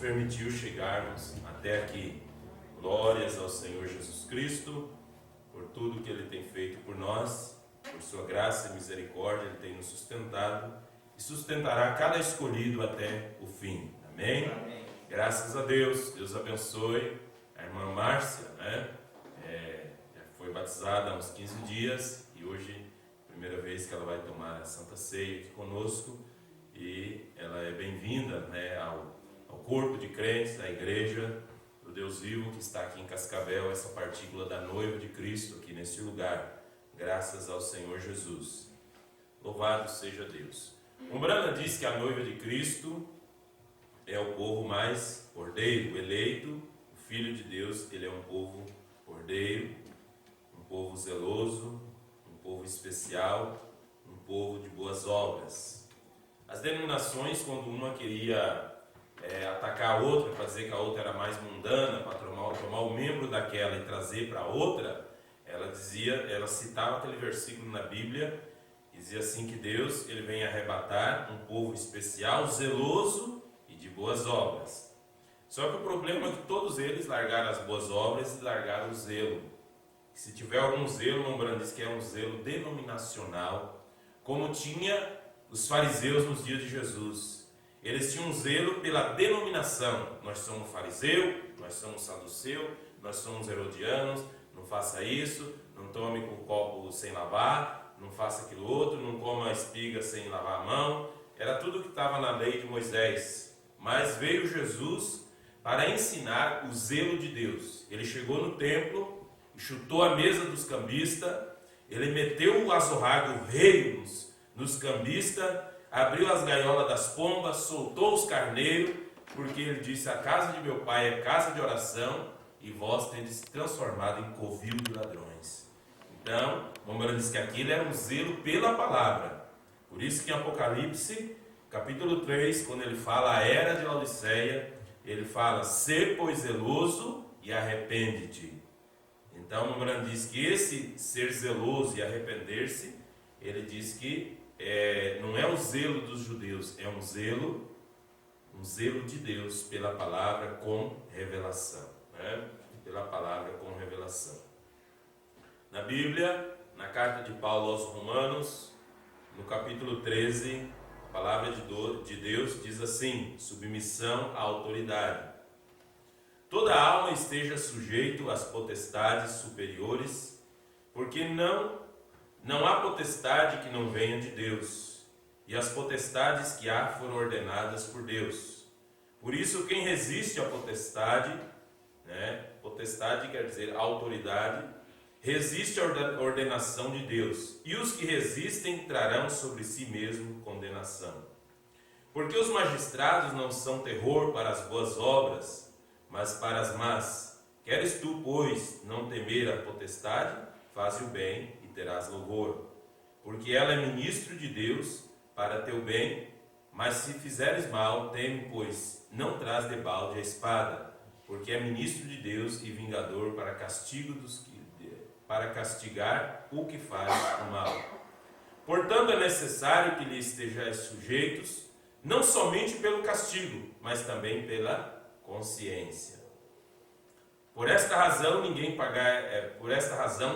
Permitiu chegarmos até aqui. Glórias ao Senhor Jesus Cristo por tudo que Ele tem feito por nós, por sua graça e misericórdia. Ele tem nos sustentado e sustentará cada escolhido até o fim. Amém? Amém. Graças a Deus. Deus abençoe a irmã Márcia, né? Já foi batizada há uns 15 dias e hoje, primeira vez que ela vai tomar a Santa Ceia aqui conosco, e ela é bem-vinda, né, ao corpo de crentes da igreja do Deus vivo que está aqui em Cascavel, essa partícula da noiva de Cristo aqui nesse lugar, graças ao Senhor Jesus. Louvado seja Deus. Umbanda diz que a noiva de Cristo é o povo mais ordeiro, eleito. O Filho de Deus, ele é um povo ordeiro, um povo zeloso, um povo especial, um povo de boas obras. As denominações, quando uma queria atacar a outra, para dizer que a outra era mais mundana, para tomar o membro daquela e trazer para a outra, ela citava aquele versículo na Bíblia, que dizia assim que Deus, ele vem arrebatar um povo especial, zeloso e de boas obras. Só que o problema é que todos eles largaram as boas obras e largaram o zelo. Se tiver algum zelo, o Umbanda diz que é um zelo denominacional, como tinha os fariseus nos dias de Jesus. Eles tinham um zelo pela denominação. Nós somos fariseu, nós somos saduceu, nós somos herodianos, não faça isso, não tome com o copo sem lavar, não faça aquilo outro, não coma a espiga sem lavar a mão. Era tudo que estava na lei de Moisés. Mas veio Jesus para ensinar o zelo de Deus. Ele chegou no templo, chutou a mesa dos cambistas, ele meteu o azorrague, o rei nos cambistas, abriu as gaiolas das pombas, soltou os carneiros, porque ele disse: a casa de meu pai é casa de oração, e vós tendes transformado em covil de ladrões. Então, o Umbanda diz que aquilo era um zelo pela palavra. Por isso que em Apocalipse, capítulo 3, quando ele fala a era de Laodiceia, ele fala: ser, pois, zeloso e arrepende-te. Então, o Umbanda diz que esse ser zeloso e arrepender-se, ele diz que não é o zelo dos judeus, é um zelo de Deus pela palavra com revelação, né? Pela palavra com revelação. Na Bíblia, na carta de Paulo aos Romanos, no capítulo 13, a palavra de Deus diz assim: submissão à autoridade. Toda alma esteja sujeito às potestades superiores, porque não há potestade que não venha de Deus, e as potestades que há foram ordenadas por Deus. Por isso, quem resiste à potestade, né? Potestade quer dizer autoridade, resiste à ordenação de Deus, e os que resistem trarão sobre si mesmo condenação. Porque os magistrados não são terror para as boas obras, mas para as más. Queres tu, pois, não temer a potestade? Faze o bem e terás louvor, porque ela é ministro de Deus para teu bem. Mas se fizeres mal, teme, pois não traz debalde a espada, porque é ministro de Deus e vingador para castigar o que faz o mal. Portanto, é necessário que lhe estejais sujeitos, não somente pelo castigo, mas também pela consciência. Por esta razão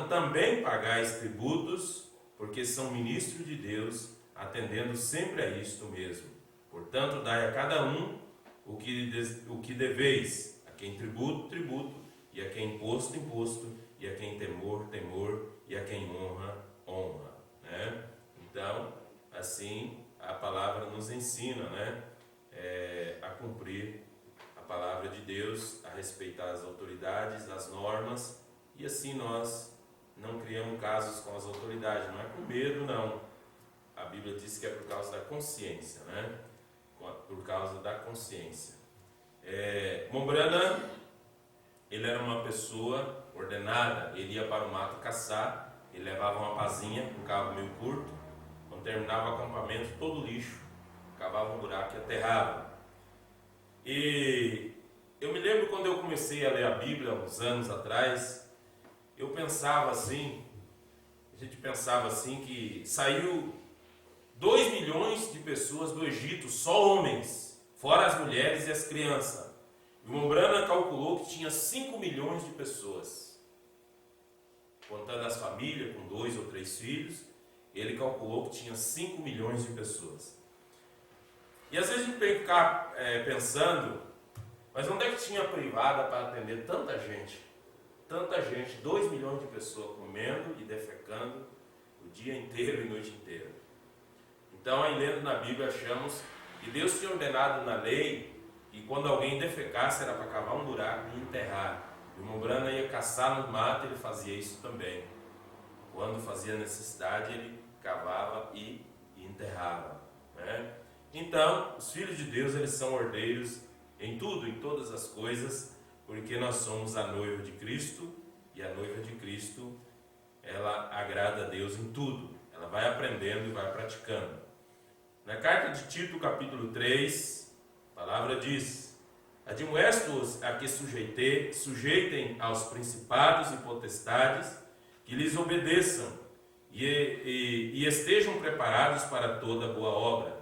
também pagais tributos, porque são ministros de Deus, atendendo sempre a isto mesmo. Portanto, dai a cada um o que deveis, a quem tributo, tributo, e a quem imposto, imposto, e a quem temor, temor, e a quem honra, honra. Né? Então, assim, a palavra nos ensina, né? A cumprir a palavra de Deus, a respeitar as autoridades, as normas, e assim nós não criamos casos com as autoridades. Não é com medo, não. A Bíblia diz que é por causa da consciência, né? Por causa causa da consciência. Mombrana, ele era uma pessoa ordenada, ele ia para o mato caçar, ele levava uma pazinha, um cabo meio curto, quando terminava o acampamento, todo o lixo, cavava um buraco e aterrava. E eu me lembro quando eu comecei a ler a Bíblia, uns anos atrás, eu pensava assim, a gente pensava assim que saiu 2 milhões de pessoas do Egito, só homens, fora as mulheres e as crianças. E o Mombrana calculou que tinha 5 milhões de pessoas. Contando as famílias com 2 ou 3 filhos, ele calculou que tinha 5 milhões de pessoas. E às vezes a gente tem que ficar pensando, mas onde é que tinha privada para atender tanta gente? Tanta gente, 2 milhões de pessoas comendo e defecando o dia inteiro e noite inteira. Então, aí lendo na Bíblia, achamos que Deus tinha ordenado na lei que quando alguém defecasse era para cavar um buraco e enterrar. E o Mombrana ia caçar no mato, ele fazia isso também. Quando fazia necessidade, ele cavava e enterrava, né? Então, os filhos de Deus, eles são ordeiros em tudo, em todas as coisas, porque nós somos a noiva de Cristo, e a noiva de Cristo, ela agrada a Deus em tudo. Ela vai aprendendo e vai praticando. Na carta de Tito, capítulo 3, a palavra diz: admoesto-os a que sujeitem aos principados e potestades, que lhes obedeçam e estejam preparados para toda boa obra.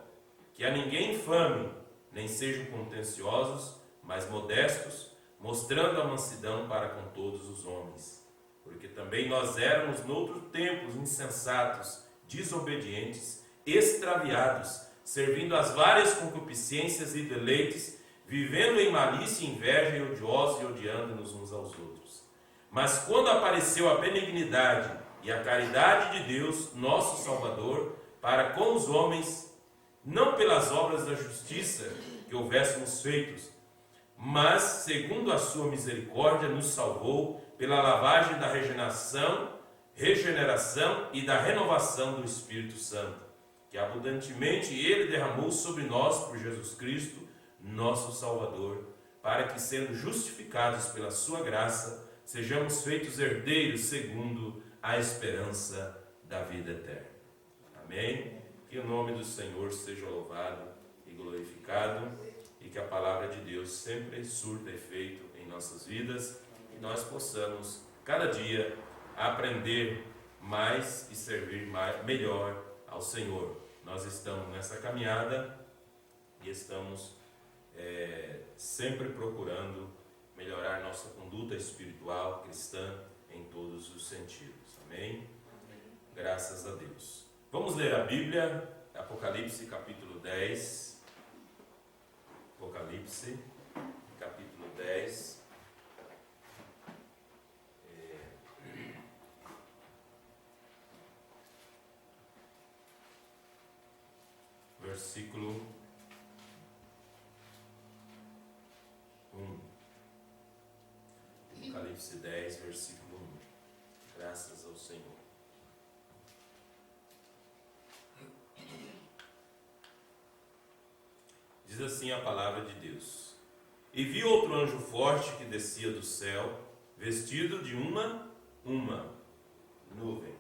Que a ninguém infame, nem sejam contenciosos, mas modestos, mostrando a mansidão para com todos os homens. Porque também nós éramos noutros tempos insensatos, desobedientes, extraviados, servindo às várias concupiscências e deleites, vivendo em malícia, inveja e odiosos e odiando-nos uns aos outros. Mas quando apareceu a benignidade e a caridade de Deus, nosso Salvador, para com os homens, não pelas obras da justiça que houvéssemos feitos, mas, segundo a sua misericórdia, nos salvou pela lavagem da regeneração e da renovação do Espírito Santo, que abundantemente Ele derramou sobre nós por Jesus Cristo, nosso Salvador, para que, sendo justificados pela sua graça, sejamos feitos herdeiros segundo a esperança da vida eterna. Amém? Que o nome do Senhor seja louvado e glorificado, e que a palavra de Deus sempre surta efeito em nossas vidas, e nós possamos, cada dia, aprender mais e servir melhor ao Senhor. Nós estamos nessa caminhada e estamos sempre procurando melhorar nossa conduta espiritual cristã em todos os sentidos. Amém? Graças a Deus. Vamos ler a Bíblia, Apocalipse capítulo 10. Apocalipse capítulo 10. Versículo 1. Apocalipse 10, versículo 1. Graças ao Senhor. Diz assim a palavra de Deus: E vi outro anjo forte que descia do céu, vestido de uma nuvem.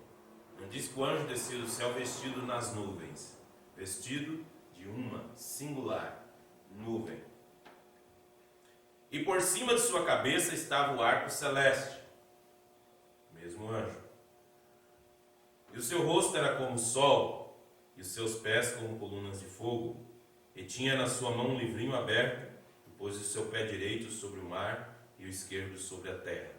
Não diz que o anjo descia do céu vestido nas nuvens, vestido de uma singular nuvem. E por cima de sua cabeça estava o arco celeste, mesmo anjo. E o seu rosto era como o sol, e os seus pés como colunas de fogo. E tinha na sua mão um livrinho aberto, e pôs o seu pé direito sobre o mar e o esquerdo sobre a terra.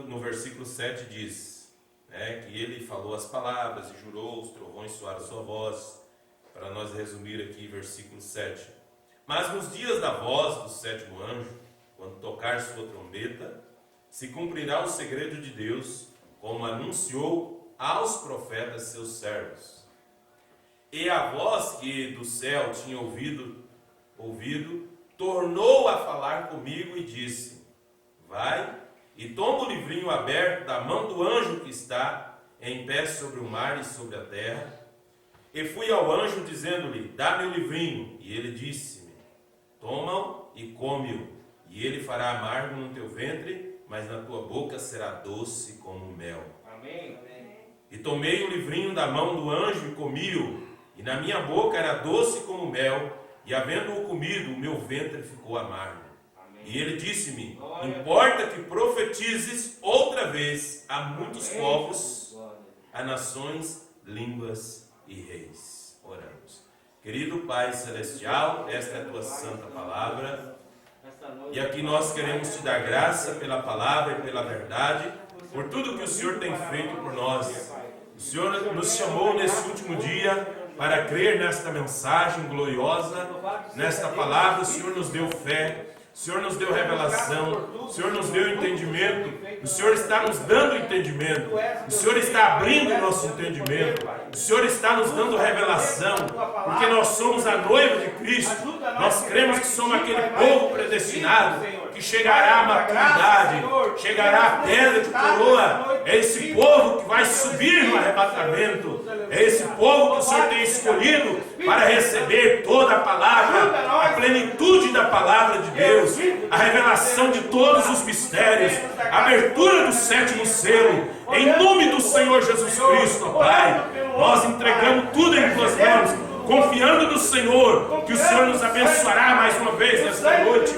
No versículo 7 diz que ele falou as palavras e jurou, os trovões soaram sua voz. Para nós resumir aqui, versículo 7. Mas nos dias da voz do sétimo anjo, quando tocar sua trombeta, se cumprirá o segredo de Deus, como anunciou aos profetas seus servos. E a voz que do céu tinha ouvido, tornou a falar comigo e disse: vai e toma o livrinho aberto da mão do anjo que está em pé sobre o mar e sobre a terra. E fui ao anjo dizendo-lhe, dá-me o livrinho. E ele disse-me, toma-o e come-o, e ele fará amargo no teu ventre, mas na tua boca será doce como mel. Amém. E tomei o livrinho da mão do anjo e comi-o, e na minha boca era doce como mel, e havendo-o comido, o meu ventre ficou amargo. Amém. E ele disse-me, importa que profetizes outra vez a muitos povos, a nações, línguas e reis. Oramos. Querido Pai Celestial, esta é a tua santa palavra, e aqui nós queremos te dar graça pela palavra e pela verdade, por tudo que o Senhor tem feito por nós. O Senhor nos chamou nesse último dia para crer nesta mensagem gloriosa, nesta palavra. O Senhor nos deu fé, o Senhor nos deu revelação, o Senhor nos deu entendimento, o Senhor está nos dando entendimento, o Senhor está abrindo o nosso entendimento, o Senhor está nos dando revelação, porque nós somos a noiva de Cristo, nós cremos que somos aquele povo predestinado, que chegará à maturidade, chegará à pedra de coroa. É esse povo que vai subir no arrebatamento, é esse povo que o Senhor tem escolhido para receber toda a palavra, a plenitude da palavra de Deus, a revelação de todos os mistérios, a abertura do sétimo selo, em nome do Senhor Jesus Cristo, Pai. Nós entregamos tudo em tuas mãos, confiando no Senhor, que o Senhor nos abençoará mais uma vez nesta noite,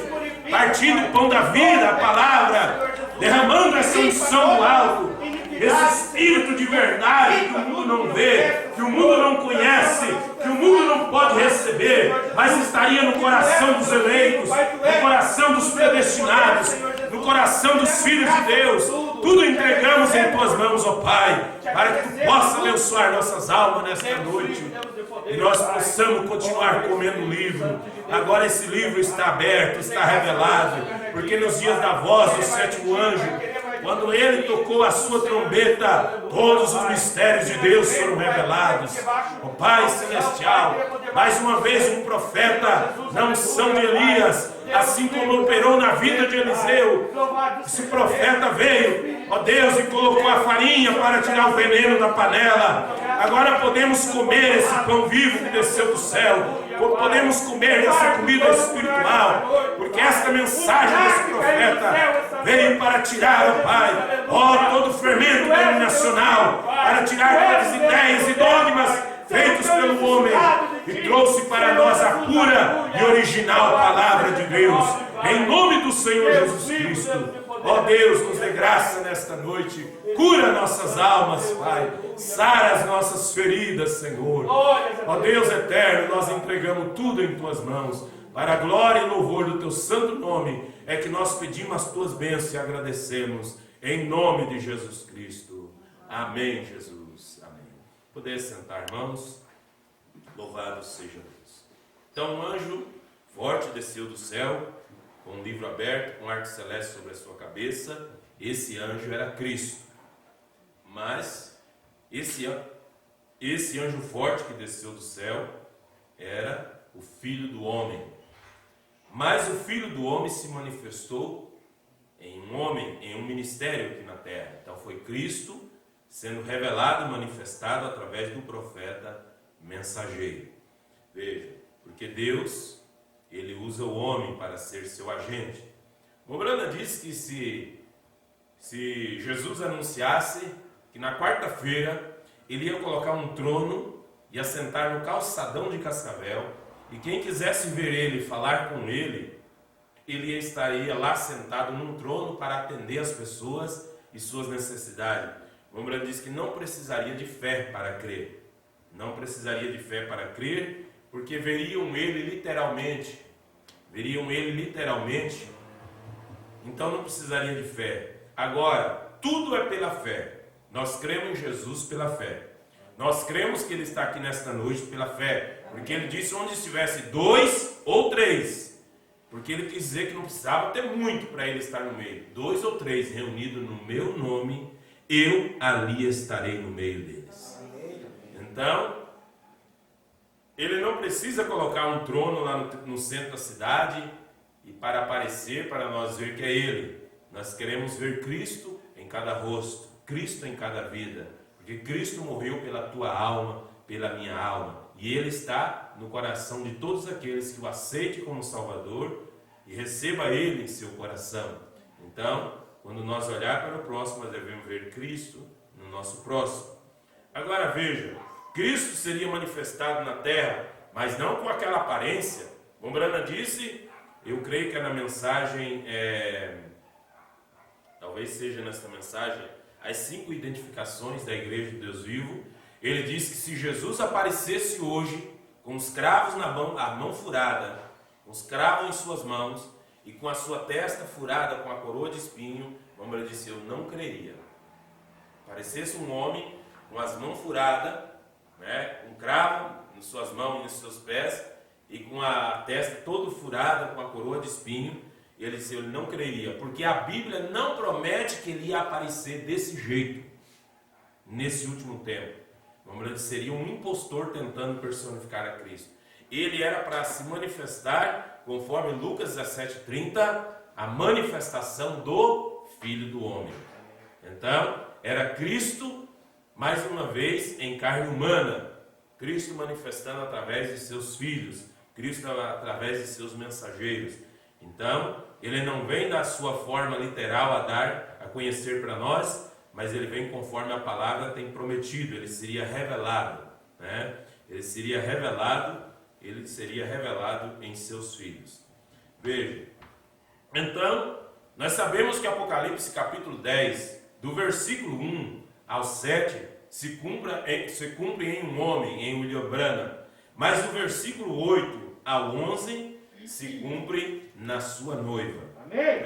partindo o pão da vida, a palavra, derramando essa unção do alto, esse Espírito de verdade que o mundo não vê, que o mundo não conhece, que o mundo não pode receber, mas estaria no coração dos eleitos, no coração dos predestinados, no coração dos filhos de Deus. Tudo entregamos em tuas mãos, ó Pai, para que tu possa abençoar nossas almas nesta noite e nós possamos continuar comendo o livro. Agora esse livro está aberto, está revelado, porque nos dias da voz do sétimo anjo, quando ele tocou a sua trombeta, todos os mistérios de Deus foram revelados. Ó Pai Celestial, mais uma vez um profeta na unção de Elias, assim como operou na vida de Eliseu. Esse profeta veio, ó Deus, e colocou a farinha para tirar o veneno da panela. Agora podemos comer esse pão vivo que desceu do céu. Podemos comer dessa comida espiritual, porque esta mensagem desse profeta veio para tirar, ó Pai, todo o fermento denominacional, para tirar todas as ideias e dogmas feitos pelo homem, e trouxe para nós a pura e original palavra de Deus, em nome do Senhor Jesus Cristo. Ó Deus, nos dê graça nesta noite, cura nossas almas, Pai, sara as nossas feridas, Senhor. Ó Deus eterno, nós entregamos tudo em tuas mãos, para a glória e louvor do teu santo nome, é que nós pedimos as tuas bênçãos e agradecemos, em nome de Jesus Cristo. Amém, Jesus. Amém. Poder sentar, irmãos. Louvado seja Deus. Então um anjo forte desceu do céu, com um livro aberto, com um arco celeste sobre a sua cabeça. Esse anjo era Cristo. Mas esse anjo forte que desceu do céu era o Filho do Homem. Mas o Filho do Homem se manifestou em um homem, em um ministério aqui na terra. Então foi Cristo sendo revelado e manifestado através do profeta mensageiro. Veja, porque Deus, ele usa o homem para ser seu agente. Mombrana disse que se Jesus anunciasse que na quarta-feira ele ia colocar um trono e assentar no calçadão de Cascavel, e quem quisesse ver ele, falar com ele, ele estaria lá sentado num trono para atender as pessoas e suas necessidades. Mombrana disse que não precisaria de fé para crer. Não precisaria de fé para crer, porque veriam ele literalmente, então não precisaria de fé. Agora, tudo é pela fé. Nós cremos em Jesus pela fé. Nós cremos que ele está aqui nesta noite pela fé, porque ele disse onde estivesse 2 ou 3, porque ele quis dizer que não precisava ter muito para ele estar no meio. 2 ou 3 reunidos no meu nome, eu ali estarei no meio deles. Então, ele não precisa colocar um trono lá no centro da cidade e para aparecer, para nós ver que é ele. Nós queremos ver Cristo em cada rosto, Cristo em cada vida, porque Cristo morreu pela tua alma, pela minha alma. E Ele está no coração de todos aqueles que o aceitem como Salvador e receba Ele em seu coração. Então, quando nós olhar para o próximo, nós devemos ver Cristo no nosso próximo. Agora veja, Cristo seria manifestado na terra, mas não com aquela aparência. Como Brana disse, eu creio que é na mensagem, talvez seja nesta mensagem, as 5 identificações da Igreja de Deus Vivo. Ele diz que se Jesus aparecesse hoje com os cravos na mão, a mão furada, com os cravos em suas mãos e com a sua testa furada com a coroa de espinho, como ele disse, eu não creria. Aparecesse um homem com as mãos furadas, com cravo em suas mãos e nos seus pés e com a testa toda furada com a coroa de espinho, ele disse, eu não creria, porque a Bíblia não promete que ele ia aparecer desse jeito nesse último tempo. Como ele seria um impostor tentando personificar a Cristo. Ele era para se manifestar, conforme Lucas 17:30, a manifestação do Filho do Homem. Então, era Cristo, mais uma vez, em carne humana. Cristo manifestando através de seus filhos. Cristo através de seus mensageiros. Então, ele não vem da sua forma literal a dar, a conhecer para nós, mas ele vem conforme a palavra tem prometido. Ele seria revelado, Ele seria revelado em seus filhos. Veja, então, nós sabemos que Apocalipse capítulo 10, do versículo 1 ao 7, se cumpre em um homem, em William Branham, mas do versículo 8 ao 11 se cumpre na sua noiva. Amém?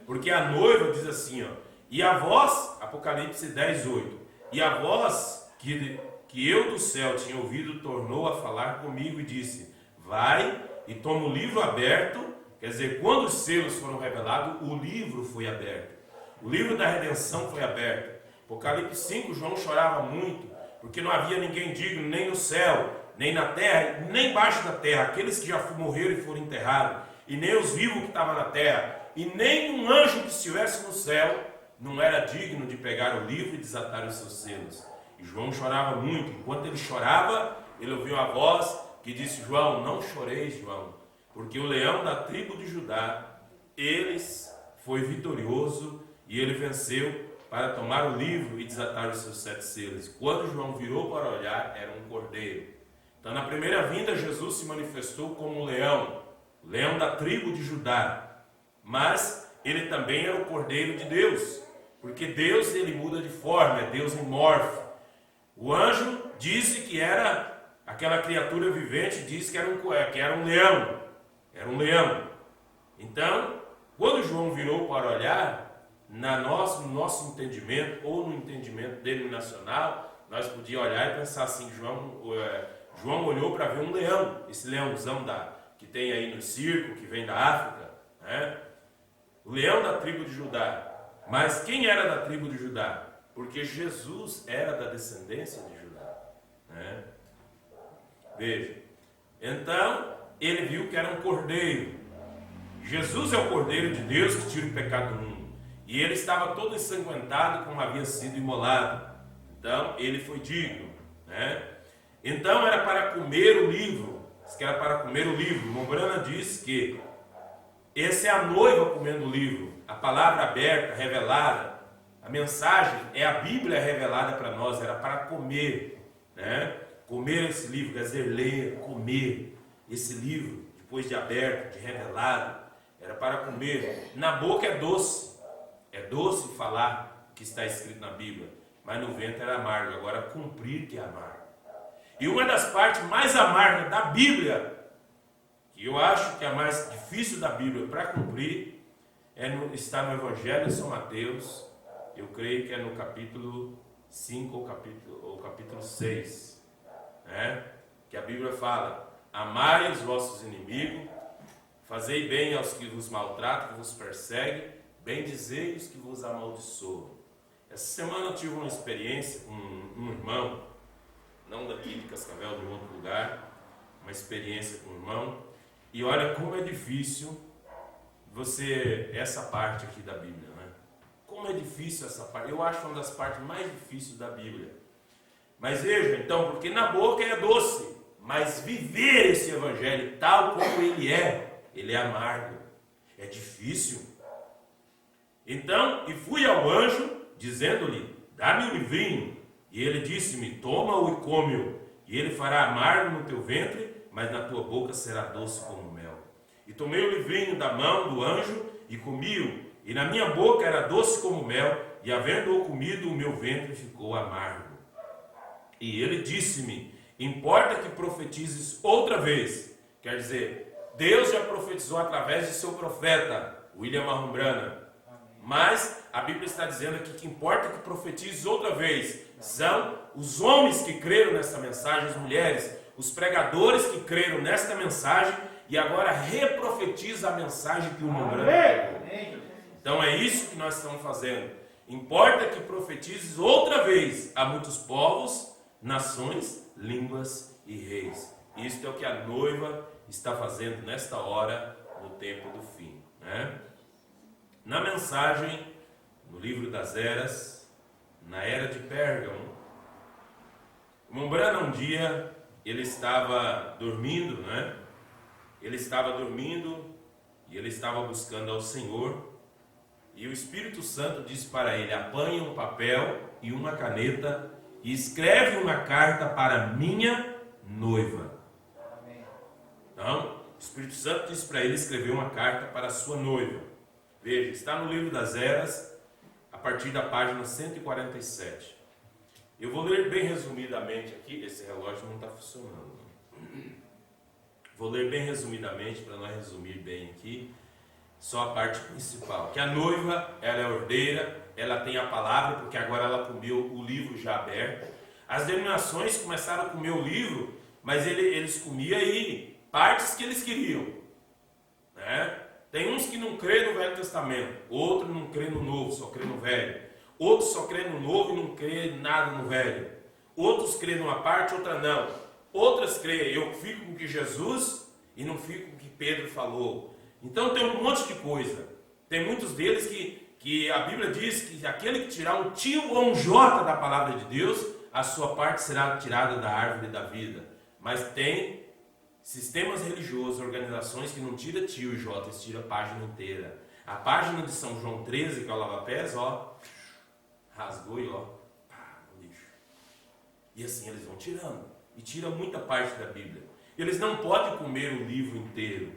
Porque a noiva diz assim, e a voz, Apocalipse 10, 8, e a voz que eu do céu tinha ouvido tornou a falar comigo e disse, vai e toma o livro aberto. Quer dizer, quando os selos foram revelados, o livro foi aberto. O livro da redenção foi aberto. Apocalipse 5, João chorava muito, porque não havia ninguém digno, nem no céu, nem na terra, nem embaixo da terra, aqueles que já morreram e foram enterrados, e nem os vivos que estavam na terra, e nem um anjo que estivesse no céu, não era digno de pegar o livro e desatar os seus selos. E João chorava muito. Enquanto ele chorava, ele ouviu a voz que disse, João, não choreis, João, porque o leão da tribo de Judá, foi vitorioso e ele venceu para tomar o livro e desatar os seus 7 selos. Quando João virou para olhar, era um cordeiro. Então, na primeira vinda, Jesus se manifestou como um leão, o leão da tribo de Judá. Mas ele também era o cordeiro de Deus, porque Deus, ele muda de forma, é Deus imorfo. O anjo disse que era aquela criatura vivente, disse que era um leão. Era um leão. Então, quando João virou para olhar, no nosso entendimento, ou no entendimento denominacional, nós podíamos olhar e pensar assim, João olhou para ver um leão, esse leãozão que tem aí no circo, que vem da África, o leão da tribo de Judá. Mas quem era da tribo de Judá? Porque Jesus era da descendência de Judá. Veja, então ele viu que era um cordeiro. Jesus é o cordeiro de Deus que tira o pecado do mundo. E ele estava todo ensanguentado como havia sido imolado. Então ele foi digno. Então era para comer o livro. Diz que era para comer o livro. Mombrana diz que essa é a noiva comendo o livro. A palavra aberta, revelada. A mensagem é a Bíblia revelada para nós. Era para comer. Comer esse livro, quer dizer, ler, comer esse livro, depois de aberto, de revelado, era para comer. Na boca é doce falar o que está escrito na Bíblia, mas no ventre era amargo. Agora cumprir que é amargo. E uma das partes mais amargas da Bíblia, que eu acho que é a mais difícil da Bíblia para cumprir, está no Evangelho de São Mateus. Eu creio que é no capítulo 5 ou capítulo 6. Que a Bíblia fala, amai os vossos inimigos, fazei bem aos que vos maltratam, que vos perseguem, bendizei os que vos amaldiçoam. Essa semana eu tive uma experiência com um irmão, não daqui de Cascavel, de outro lugar, uma experiência com um irmão, e olha como é difícil essa parte aqui da Bíblia, Como é difícil essa parte, eu acho uma das partes mais difíceis da Bíblia. Mas veja, então, porque na boca é doce, mas viver esse evangelho tal como ele é amargo, é difícil. Então, e fui ao anjo, dizendo-lhe, dá-me um livrinho. E ele disse-me, toma-o e come-o, e ele fará amargo no teu ventre, mas na tua boca será doce como mel. E tomei o livrinho da mão do anjo e comi-o, e na minha boca era doce como mel, e havendo-o comido, o meu ventre ficou amargo. E ele disse-me, importa que profetizes outra vez. Quer dizer, Deus já profetizou através de seu profeta, William Marron Branham. Mas a Bíblia está dizendo aqui que importa que profetizes outra vez. São os homens que creram nessa mensagem, as mulheres, os pregadores que creram nesta mensagem e agora reprofetiza a mensagem que o William Branham pregou. Então é isso que nós estamos fazendo. Importa que profetizes outra vez a muitos povos, nações, línguas e reis. Isto é o que a noiva está fazendo nesta hora, no tempo do fim, né? Na mensagem, no livro das eras, na era de Pérgamo, o Branham um dia, ele estava dormindo, né? Ele estava dormindo e ele estava buscando ao Senhor, e o Espírito Santo disse para ele, apanha um papel e uma caneta e escreve uma carta para minha noiva. Então, o Espírito Santo disse para ele escrever uma carta para a sua noiva. Veja, está no livro das eras, a partir da página 147. Eu vou ler bem resumidamente aqui, esse relógio não está funcionando. Vou ler bem resumidamente, para nós resumir bem aqui, só a parte principal. Que a noiva, ela é ordeira, ela tem a palavra, porque agora ela comeu o livro já aberto. As denominações começaram a comer o livro, mas eles comiam aí partes que eles queriam, né? Tem uns que não crê no Velho Testamento, outros não crê no Novo, só crê no Velho. Outros só crê no Novo e não crê nada no Velho. Outros crê numa parte, outra não. Outras crê, eu fico com o que Jesus e não fico com o que Pedro falou. Então tem um monte de coisa. Tem muitos deles que a Bíblia diz que aquele que tirar um tio ou um jota da palavra de Deus, a sua parte será tirada da árvore da vida. Mas tem sistemas religiosos, organizações que não tira tio e jota, eles tiram a página inteira. A página de São João 13, que é o lava-pés, ó, rasgou e ó, pá, no lixo. E assim eles vão tirando. E tiram muita parte da Bíblia. Eles não podem comer o livro inteiro.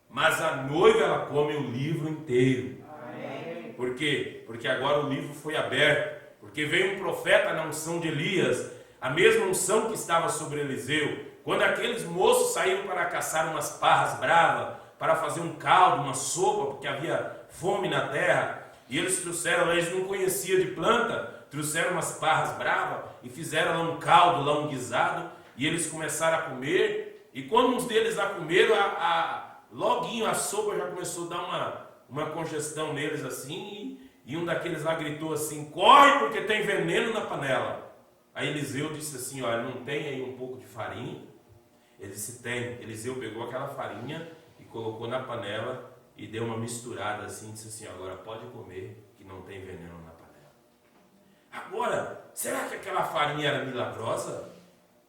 Mas a noiva, ela come o livro inteiro. Amém. Por quê? Porque agora o livro foi aberto. Porque veio um profeta na unção de Elias, a mesma unção que estava sobre Eliseu. Quando aqueles moços saíram para caçar umas parras bravas, para fazer um caldo, uma sopa, porque havia fome na terra, e eles trouxeram, eles não conheciam de planta, trouxeram umas parras bravas e fizeram lá um caldo, lá um guisado, e eles começaram a comer, e quando uns deles lá comeram, loguinho a sopa já começou a dar uma congestão neles assim, e um daqueles lá gritou assim, corre porque tem veneno na panela. Aí Eliseu disse assim, olha, não tem aí um pouco de farinha? Ele disse, tem. Eliseu pegou aquela farinha e colocou na panela e deu uma misturada assim, e disse assim, agora pode comer que não tem veneno na panela. Agora, será que aquela farinha era milagrosa?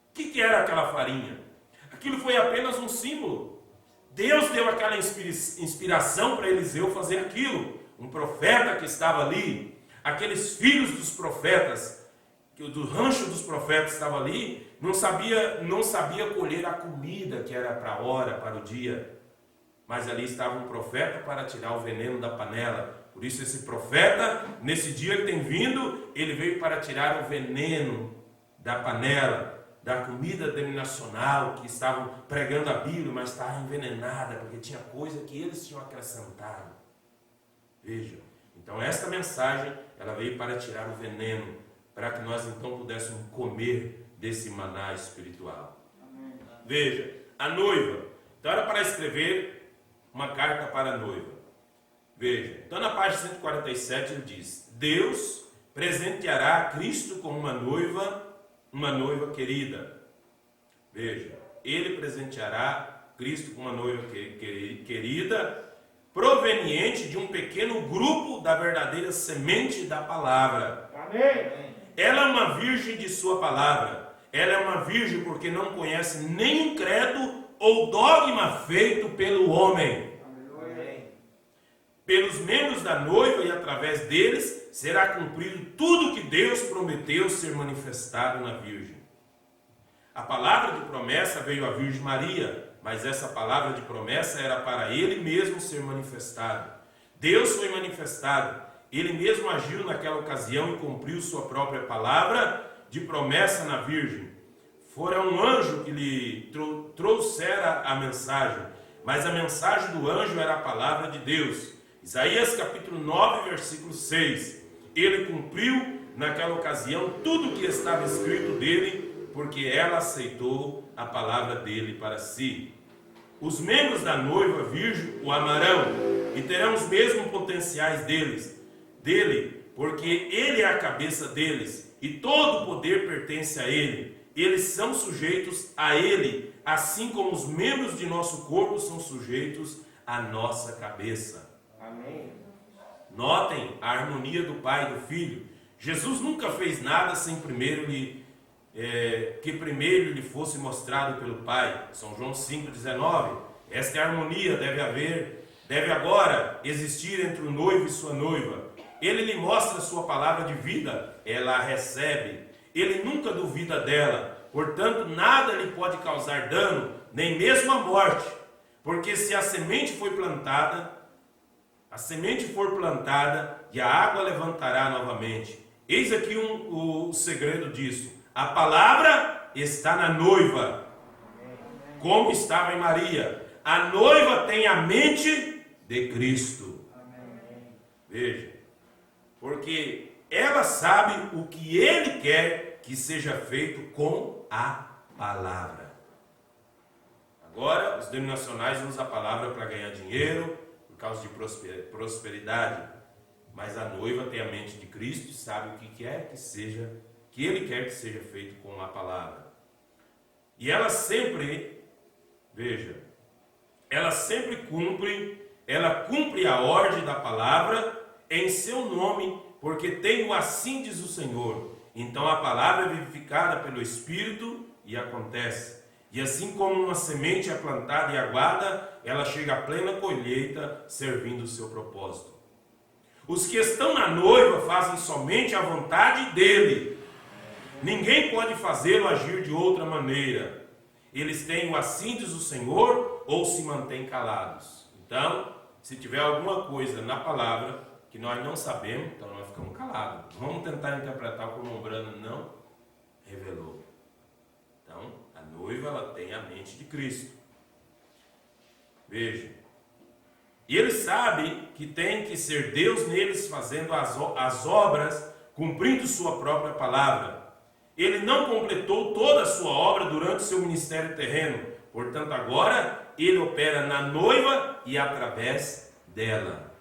O que era aquela farinha? Aquilo foi apenas um símbolo. Deus deu aquela inspiração para Eliseu fazer aquilo. Um profeta que estava ali, aqueles filhos dos profetas, do rancho dos profetas estava ali, não sabia colher a comida que era para a hora, para o dia. Mas ali estava um profeta para tirar o veneno da panela. Por isso esse profeta, nesse dia que tem vindo, ele veio para tirar o veneno da panela, da comida denominacional, que estavam pregando a Bíblia, mas estava envenenada, porque tinha coisa que eles tinham acrescentado. Veja, então esta mensagem, ela veio para tirar o veneno, para que nós então pudéssemos comer desse maná espiritual. Amém. Veja, a noiva, então era para escrever uma carta para a noiva. Veja, então na página 147 ele diz, Deus presenteará a Cristo como uma noiva querida. Veja, ele presenteará Cristo com uma noiva querida, proveniente de um pequeno grupo da verdadeira semente da palavra. Amém. Ela é uma virgem de sua palavra. Ela é uma virgem porque não conhece nenhum credo ou dogma feito pelo homem. Pelos membros da noiva e através deles será cumprido tudo que Deus prometeu ser manifestado na virgem. A palavra de promessa veio à Virgem Maria, mas essa palavra de promessa era para ele mesmo ser manifestado. Deus foi manifestado, ele mesmo agiu naquela ocasião e cumpriu sua própria palavra de promessa na Virgem. Fora um anjo que lhe trouxera a mensagem, mas a mensagem do anjo era a palavra de Deus. Isaías capítulo 9, versículo 6. Ele cumpriu naquela ocasião tudo o que estava escrito dele, porque ela aceitou a palavra dele para si. Os membros da noiva virgem o amarão e terão os mesmos potenciais dele, porque ele é a cabeça deles e todo o poder pertence a ele. Eles são sujeitos a ele, assim como os membros de nosso corpo são sujeitos à nossa cabeça. Amém. Notem a harmonia do Pai e do Filho. Jesus nunca fez nada sem que primeiro lhe fosse mostrado pelo Pai. São João 5,19. Esta é a harmonia deve agora existir entre o noivo e sua noiva. Ele lhe mostra sua palavra de vida, ela a recebe. Ele nunca duvida dela, portanto nada lhe pode causar dano, nem mesmo a morte, porque se a semente for plantada e a água levantará novamente. Eis aqui o segredo disso. A palavra está na noiva, como estava em Maria. A noiva tem a mente de Cristo. Veja, porque ela sabe o que ele quer que seja feito com a palavra. Agora, os denominacionais usam a palavra para ganhar dinheiro, por causa de prosperidade. Mas a noiva tem a mente de Cristo e sabe o que ele quer que seja feito com a palavra. E ela sempre cumpre a ordem da palavra em seu nome, porque tem o assim diz o Senhor. Então a palavra é vivificada pelo Espírito e acontece. E assim como uma semente é plantada e aguada, ela chega à plena colheita, servindo o seu propósito. Os que estão na noiva fazem somente a vontade dele. Ninguém pode fazê-lo agir de outra maneira. Eles têm o assim diz o Senhor ou se mantêm calados. Então, se tiver alguma coisa na palavra que nós não sabemos, então nós ficamos calados. Vamos tentar interpretar como o Brano não revelou. Então, a noiva ela tem a mente de Cristo. Veja. E ele sabe que tem que ser Deus neles fazendo as obras, cumprindo sua própria palavra. Ele não completou toda a sua obra durante seu ministério terreno. Portanto, agora ele opera na noiva e através dela.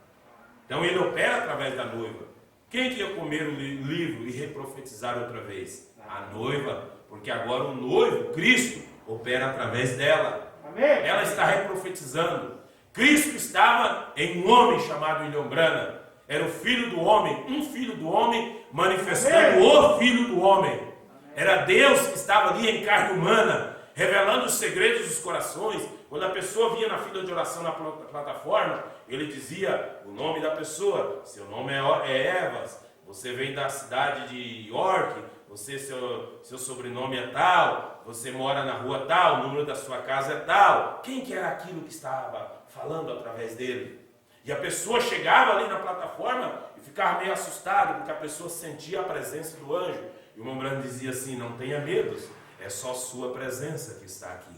Então ele opera através da noiva. Quem que ia comer o livro e reprofetizar outra vez? A noiva, porque agora o noivo, Cristo, opera através dela. Amém. Ela está reprofetizando. Cristo estava em um homem chamado William Branham. Era o Filho do Homem, um Filho do Homem manifestando o Filho do Homem. Era Deus que estava ali em carne humana, revelando os segredos dos corações. Quando a pessoa vinha na fila de oração na plataforma, ele dizia o nome da pessoa. Seu nome é Evas, você vem da cidade de York, seu sobrenome é tal, você mora na rua tal, o número da sua casa é tal. Quem que era aquilo que estava falando através dele? E a pessoa chegava ali na plataforma e ficava meio assustado, porque a pessoa sentia a presença do anjo. E o Mombrano dizia assim, não tenha medo, é só sua presença que está aqui.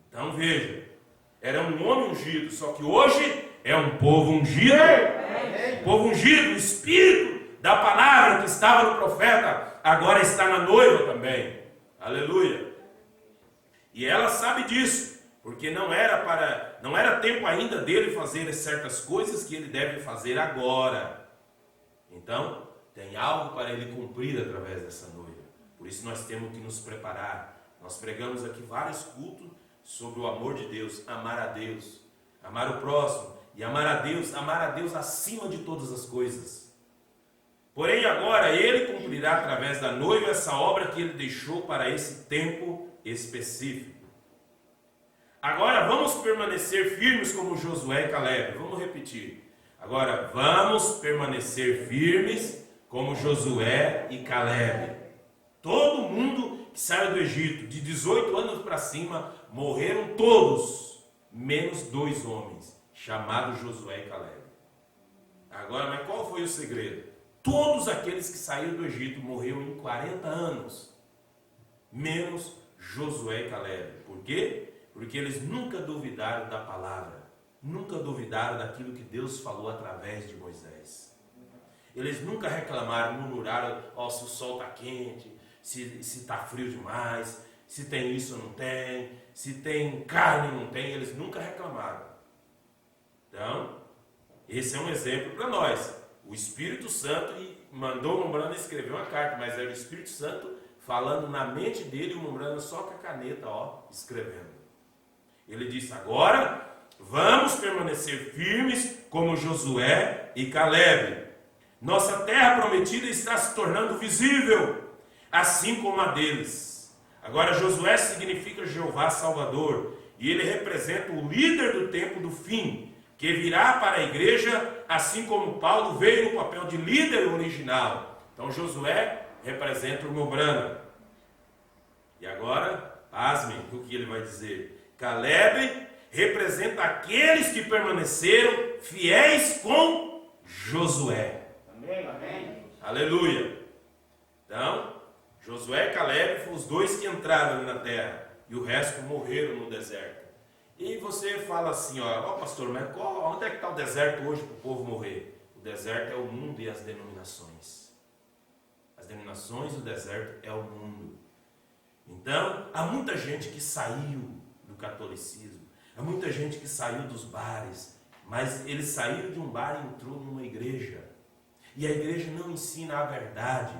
Então veja, era um homem ungido, só que hoje é um povo ungido. Um povo ungido, o Espírito da palavra que estava no profeta, agora está na noiva também. Aleluia. E ela sabe disso, porque não era tempo ainda dele fazer certas coisas que ele deve fazer agora. Então, tem algo para ele cumprir através dessa noiva. Por isso nós temos que nos preparar. Nós pregamos aqui vários cultos sobre o amor de Deus, amar a Deus, amar o próximo e amar a Deus acima de todas as coisas. Porém agora ele cumprirá através da noiva essa obra que ele deixou para esse tempo específico. Agora vamos permanecer firmes como Josué e Caleb. Vamos repetir. Agora vamos permanecer firmes como Josué e Caleb. Todo mundo que saiu do Egito, de 18 anos para cima, morreram todos, menos 2 homens, chamados Josué e Caleb. Agora, mas qual foi o segredo? Todos aqueles que saíram do Egito morreram em 40 anos, menos Josué e Caleb. Por quê? Porque eles nunca duvidaram da palavra, nunca duvidaram daquilo que Deus falou através de Moisés. Eles nunca reclamaram, murmuraram, se o sol está quente, se está frio demais, se tem isso ou não tem, se tem carne ou não tem, eles nunca reclamaram. Então, esse é um exemplo para nós. O Espírito Santo mandou o Mombrana escrever uma carta, mas era o Espírito Santo falando na mente dele, o Mombrana só com a caneta, escrevendo. Ele disse, agora vamos permanecer firmes como Josué e Caleb. Nossa terra prometida está se tornando visível, assim como a deles. Agora Josué significa Jeová Salvador, e ele representa o líder do tempo do fim, que virá para a igreja, assim como Paulo veio no papel de líder original. Então Josué representa o Mombrana. E agora, pasmem o que ele vai dizer. Caleb representa aqueles que permaneceram fiéis com Josué. Amém, amém. Aleluia. Então, Josué e Caleb foram os 2 que entraram na terra, e o resto morreram no deserto. E você fala assim, pastor, mas onde é que está o deserto hoje para o povo morrer? O deserto é o mundo e as denominações. As denominações e o deserto é o mundo. Então, há muita gente que saiu do catolicismo, há muita gente que saiu dos bares, mas eles saíram de um bar e entrou numa igreja. E a igreja não ensina a verdade.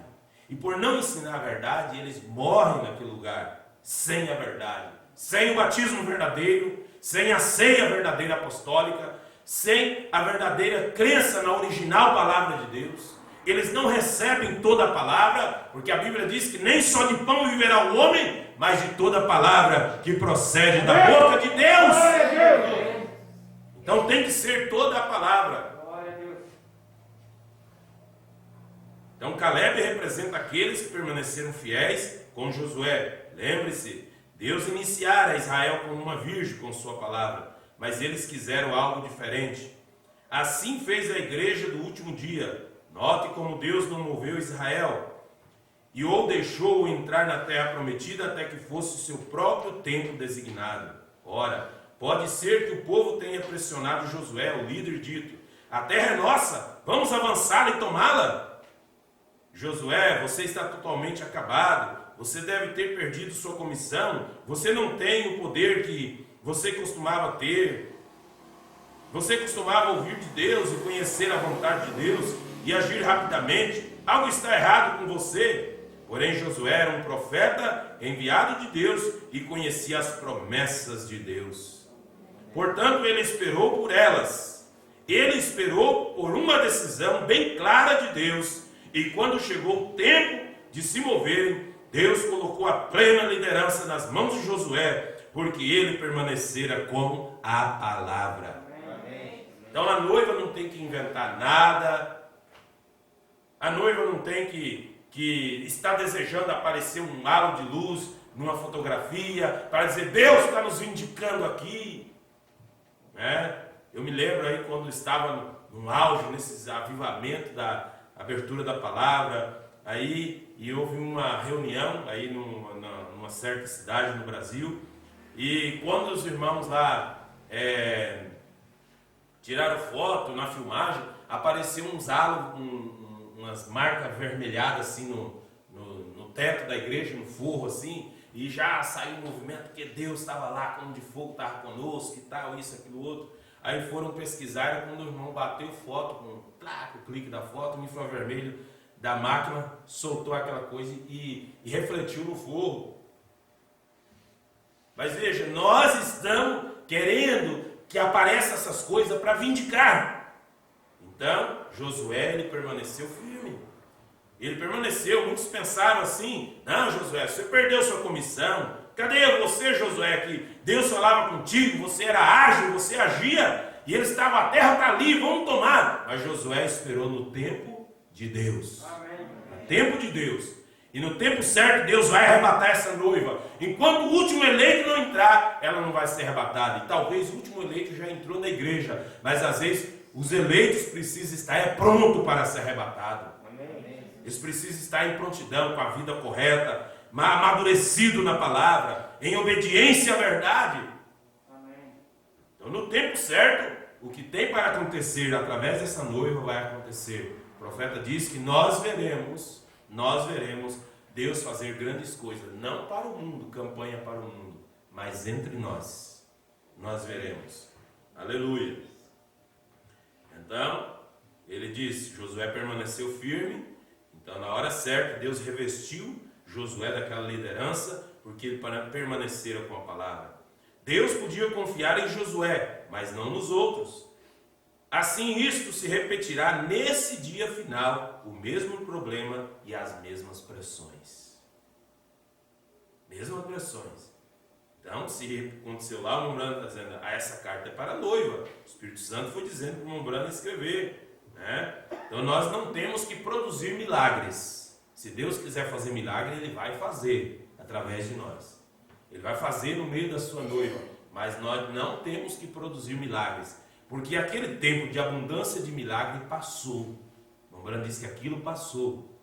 E por não ensinar a verdade, eles morrem naquele lugar, sem a verdade, sem o batismo verdadeiro, sem a ceia verdadeira apostólica, sem a verdadeira crença na original palavra de Deus. Eles não recebem toda a palavra, porque a Bíblia diz que nem só de pão viverá o homem, mas de toda a palavra que procede da boca de Deus. Então tem que ser toda a palavra. Então Caleb representa aqueles que permaneceram fiéis com Josué. Lembre-se, Deus iniciara Israel como uma virgem com sua palavra, mas eles quiseram algo diferente. Assim fez a igreja do último dia. Note como Deus não moveu Israel e ou deixou-o entrar na terra prometida até que fosse o seu próprio tempo designado. Ora, pode ser que o povo tenha pressionado Josué, o líder, dito: a terra é nossa, vamos avançá-la e tomá-la. Josué, você está totalmente acabado, você deve ter perdido sua comissão, você não tem o poder que você costumava ter. Você costumava ouvir de Deus e conhecer a vontade de Deus e agir rapidamente. Algo está errado com você. Porém Josué era um profeta enviado de Deus e conhecia as promessas de Deus. Portanto, ele esperou por elas. Ele esperou por uma decisão bem clara de Deus. E quando chegou o tempo de se moverem, Deus colocou a plena liderança nas mãos de Josué, porque ele permanecera com a palavra. Então a noiva não tem que inventar nada. A noiva não tem que estar desejando aparecer um halo de luz numa fotografia para dizer: Deus está nos vindicando aqui. Eu me lembro aí quando estava no auge, nesses avivamentos da abertura da palavra, aí e houve uma reunião aí numa certa cidade no Brasil, e quando os irmãos lá tiraram foto na filmagem, apareceu uns halos, umas marcas avermelhadas assim no teto da igreja, no forro assim, e já saiu um movimento porque Deus estava lá, como de fogo estava conosco e tal, isso, aquilo, outro. Aí foram pesquisar, e quando o irmão bateu foto, com o clique da foto, o infravermelho da máquina soltou aquela coisa e refletiu no forro. Mas veja, nós estamos querendo que apareçam essas coisas para vindicar. Então, Josué, ele permaneceu firme. Ele permaneceu. Muitos pensaram assim: não, Josué, você perdeu sua comissão. Cadê você, Josué, que Deus falava contigo, você era ágil, você agia, e ele estava, a terra está ali, vamos tomar. Mas Josué esperou no tempo de Deus. Amém. No tempo de Deus. E no tempo certo, Deus vai arrebatar essa noiva. Enquanto o último eleito não entrar, ela não vai ser arrebatada. E talvez o último eleito já entrou na igreja, mas às vezes os eleitos precisam estar pronto para ser arrebatado. Eles precisam estar em prontidão, com a vida correta, amadurecido na palavra, em obediência à verdade. Então, no tempo certo, o que tem para acontecer através dessa noiva vai acontecer. O profeta diz que nós veremos Deus fazer grandes coisas, não para o mundo, campanha para o mundo, mas entre nós veremos. Aleluia. Então, ele diz, Josué permaneceu firme. Então, na hora certa, Deus revestiu Josué daquela liderança, porque ele permanecera com a palavra. Deus podia confiar em Josué, mas não nos outros. Assim, isto se repetirá nesse dia final, o mesmo problema e as mesmas pressões. Mesmas pressões. Então, se aconteceu lá, o Mombrana está dizendo, essa carta é para a noiva. O Espírito Santo foi dizendo para o Mombrana escrever. Né? Então, nós não temos que produzir milagres. Se Deus quiser fazer milagre, Ele vai fazer através de nós. Ele vai fazer no meio da sua noiva. Mas nós não temos que produzir milagres. Porque aquele tempo de abundância de milagre passou. O Mombrana disse que aquilo passou.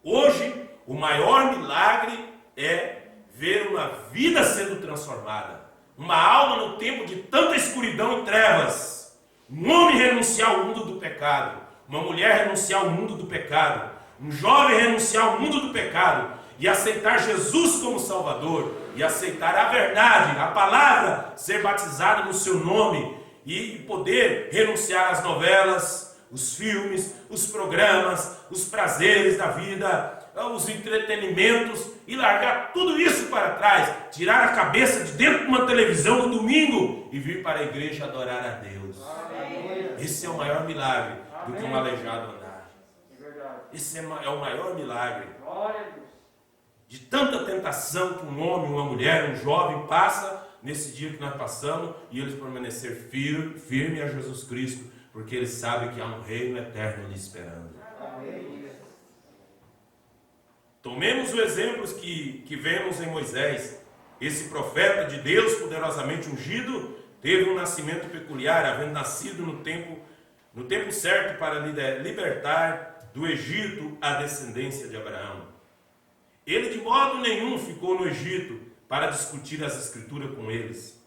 Hoje, o maior milagre é ver uma vida sendo transformada. Uma alma no tempo de tanta escuridão e trevas. Um homem renunciar ao mundo do pecado. Uma mulher renunciar ao mundo do pecado. Um jovem renunciar ao mundo do pecado. E aceitar Jesus como Salvador. E aceitar a verdade, a palavra, ser batizado no seu nome. E poder renunciar às novelas, os filmes, os programas, os prazeres da vida, os entretenimentos, e largar tudo isso para trás, tirar a cabeça de dentro de uma televisão no domingo e vir para a igreja adorar a Deus. Amém. Esse é o maior milagre. Amém. Do que um aleijado andar. Esse é o maior milagre. De tanta tentação que um homem, uma mulher, um jovem passa nesse dia que nós passamos, e eles permanecer firme a Jesus Cristo, porque eles sabem que há um reino eterno lhe esperando. Amém. Tomemos os exemplos que vemos em Moisés. Esse profeta de Deus, poderosamente ungido, teve um nascimento peculiar, havendo nascido no tempo certo para libertar do Egito a descendência de Abraão. Ele de modo nenhum ficou no Egito para discutir as escrituras com eles,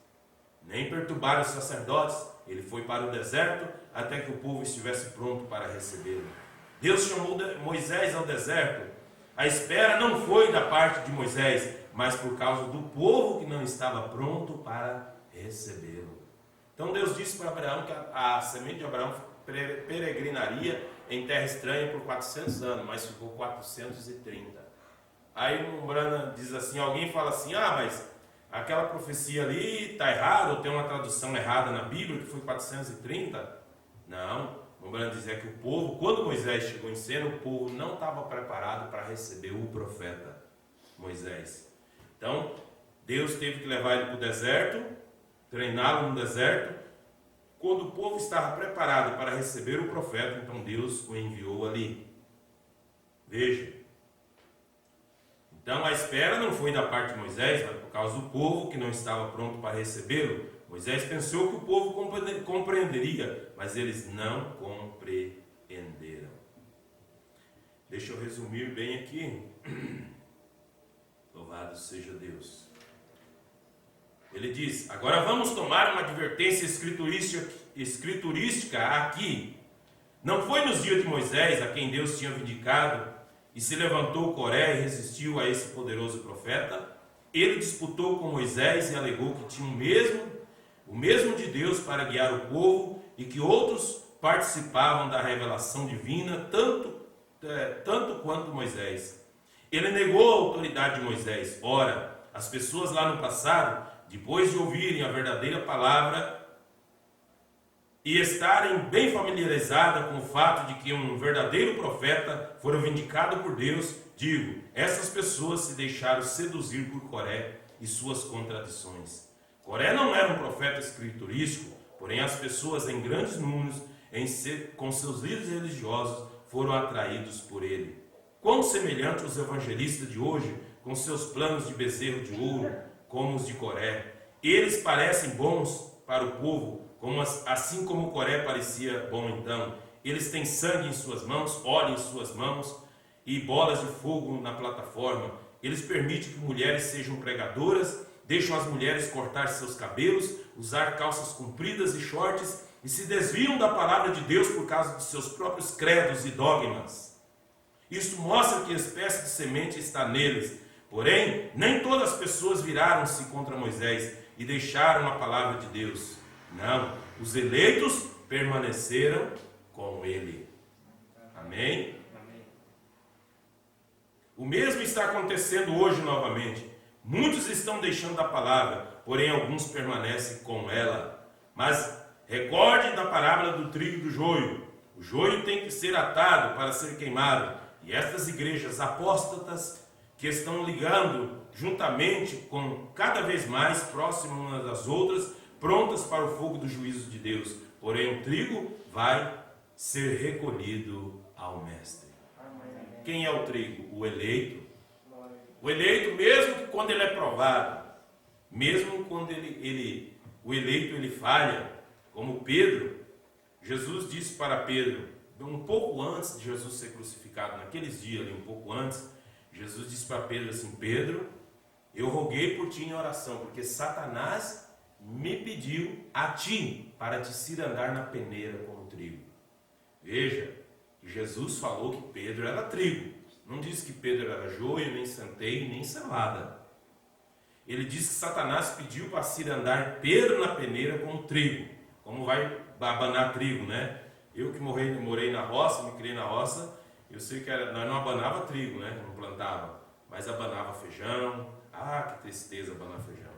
nem perturbar os sacerdotes. Ele foi para o deserto até que o povo estivesse pronto para recebê-lo. Deus chamou Moisés ao deserto. A espera não foi da parte de Moisés, mas por causa do povo que não estava pronto para recebê-lo. Então Deus disse para Abraão que a semente de Abraão peregrinaria em terra estranha por 400 anos, mas ficou 430. Aí o Mombrana diz assim, alguém fala assim, mas aquela profecia ali está errada, ou tem uma tradução errada na Bíblia, que foi 430. Não, o Mombrana diz que o povo, quando Moisés chegou em cena, o povo não estava preparado para receber o profeta Moisés. Então, Deus teve que levar ele para o deserto, treiná-lo no deserto. Quando o povo estava preparado para receber o profeta, então Deus o enviou ali. Veja. Então a espera não foi da parte de Moisés, mas por causa do povo que não estava pronto para recebê-lo. Moisés pensou que o povo compreenderia, mas eles não compreenderam. Deixa eu resumir bem aqui. Louvado seja Deus. Ele diz, agora vamos tomar uma advertência escriturística aqui. Não foi nos dias de Moisés, a quem Deus tinha vindicado, e se levantou Coré e resistiu a esse poderoso profeta. Ele disputou com Moisés e alegou que tinha o mesmo de Deus para guiar o povo, e que outros participavam da revelação divina, tanto quanto Moisés. Ele negou a autoridade de Moisés. Ora, as pessoas lá no passado, depois de ouvirem a verdadeira palavra, e estarem bem familiarizadas com o fato de que um verdadeiro profeta fora vindicado por Deus, digo, essas pessoas se deixaram seduzir por Coré e suas contradições. Coré não era um profeta escriturístico, porém as pessoas em grandes números, com seus líderes religiosos, foram atraídos por ele. Quão semelhante os evangelistas de hoje, com seus planos de bezerro de ouro, como os de Coré. Eles parecem bons para o povo, assim como Coré parecia bom então. Eles têm sangue em suas mãos, óleo em suas mãos e bolas de fogo na plataforma. Eles permitem que mulheres sejam pregadoras, deixam as mulheres cortar seus cabelos, usar calças compridas e shorts e se desviam da palavra de Deus por causa de seus próprios credos e dogmas. Isso mostra que a espécie de semente está neles. Porém, nem todas as pessoas viraram-se contra Moisés e deixaram a palavra de Deus. Não, os eleitos permaneceram com ele. Amém? O mesmo está acontecendo hoje novamente. Muitos estão deixando a palavra, porém alguns permanecem com ela. Mas recorde da parábola do trigo e do joio. O joio tem que ser atado para ser queimado. E estas igrejas apóstatas que estão ligando juntamente com cada vez mais próximas umas das outras, prontas para o fogo do juízo de Deus. Porém o trigo vai ser recolhido ao mestre. Quem é o trigo? O eleito. O eleito, mesmo que quando ele é provado, mesmo quando o eleito ele falha, como Pedro, Jesus disse para Pedro, um pouco antes de Jesus ser crucificado, naqueles dias ali, um pouco antes, Jesus disse para Pedro assim: Pedro, eu roguei por ti em oração, porque Satanás me pediu a ti para te cirandar na peneira como trigo. Veja, Jesus falou que Pedro era trigo. Não disse que Pedro era joio, nem centeio, nem cevada. Ele disse que Satanás pediu para cirandar Pedro na peneira como trigo. Como vai abanar trigo, né? Eu que morei na roça, me criei na roça, eu sei que nós não abanava trigo, né? Não plantava, mas abanava feijão. Ah, que tristeza abanar feijão.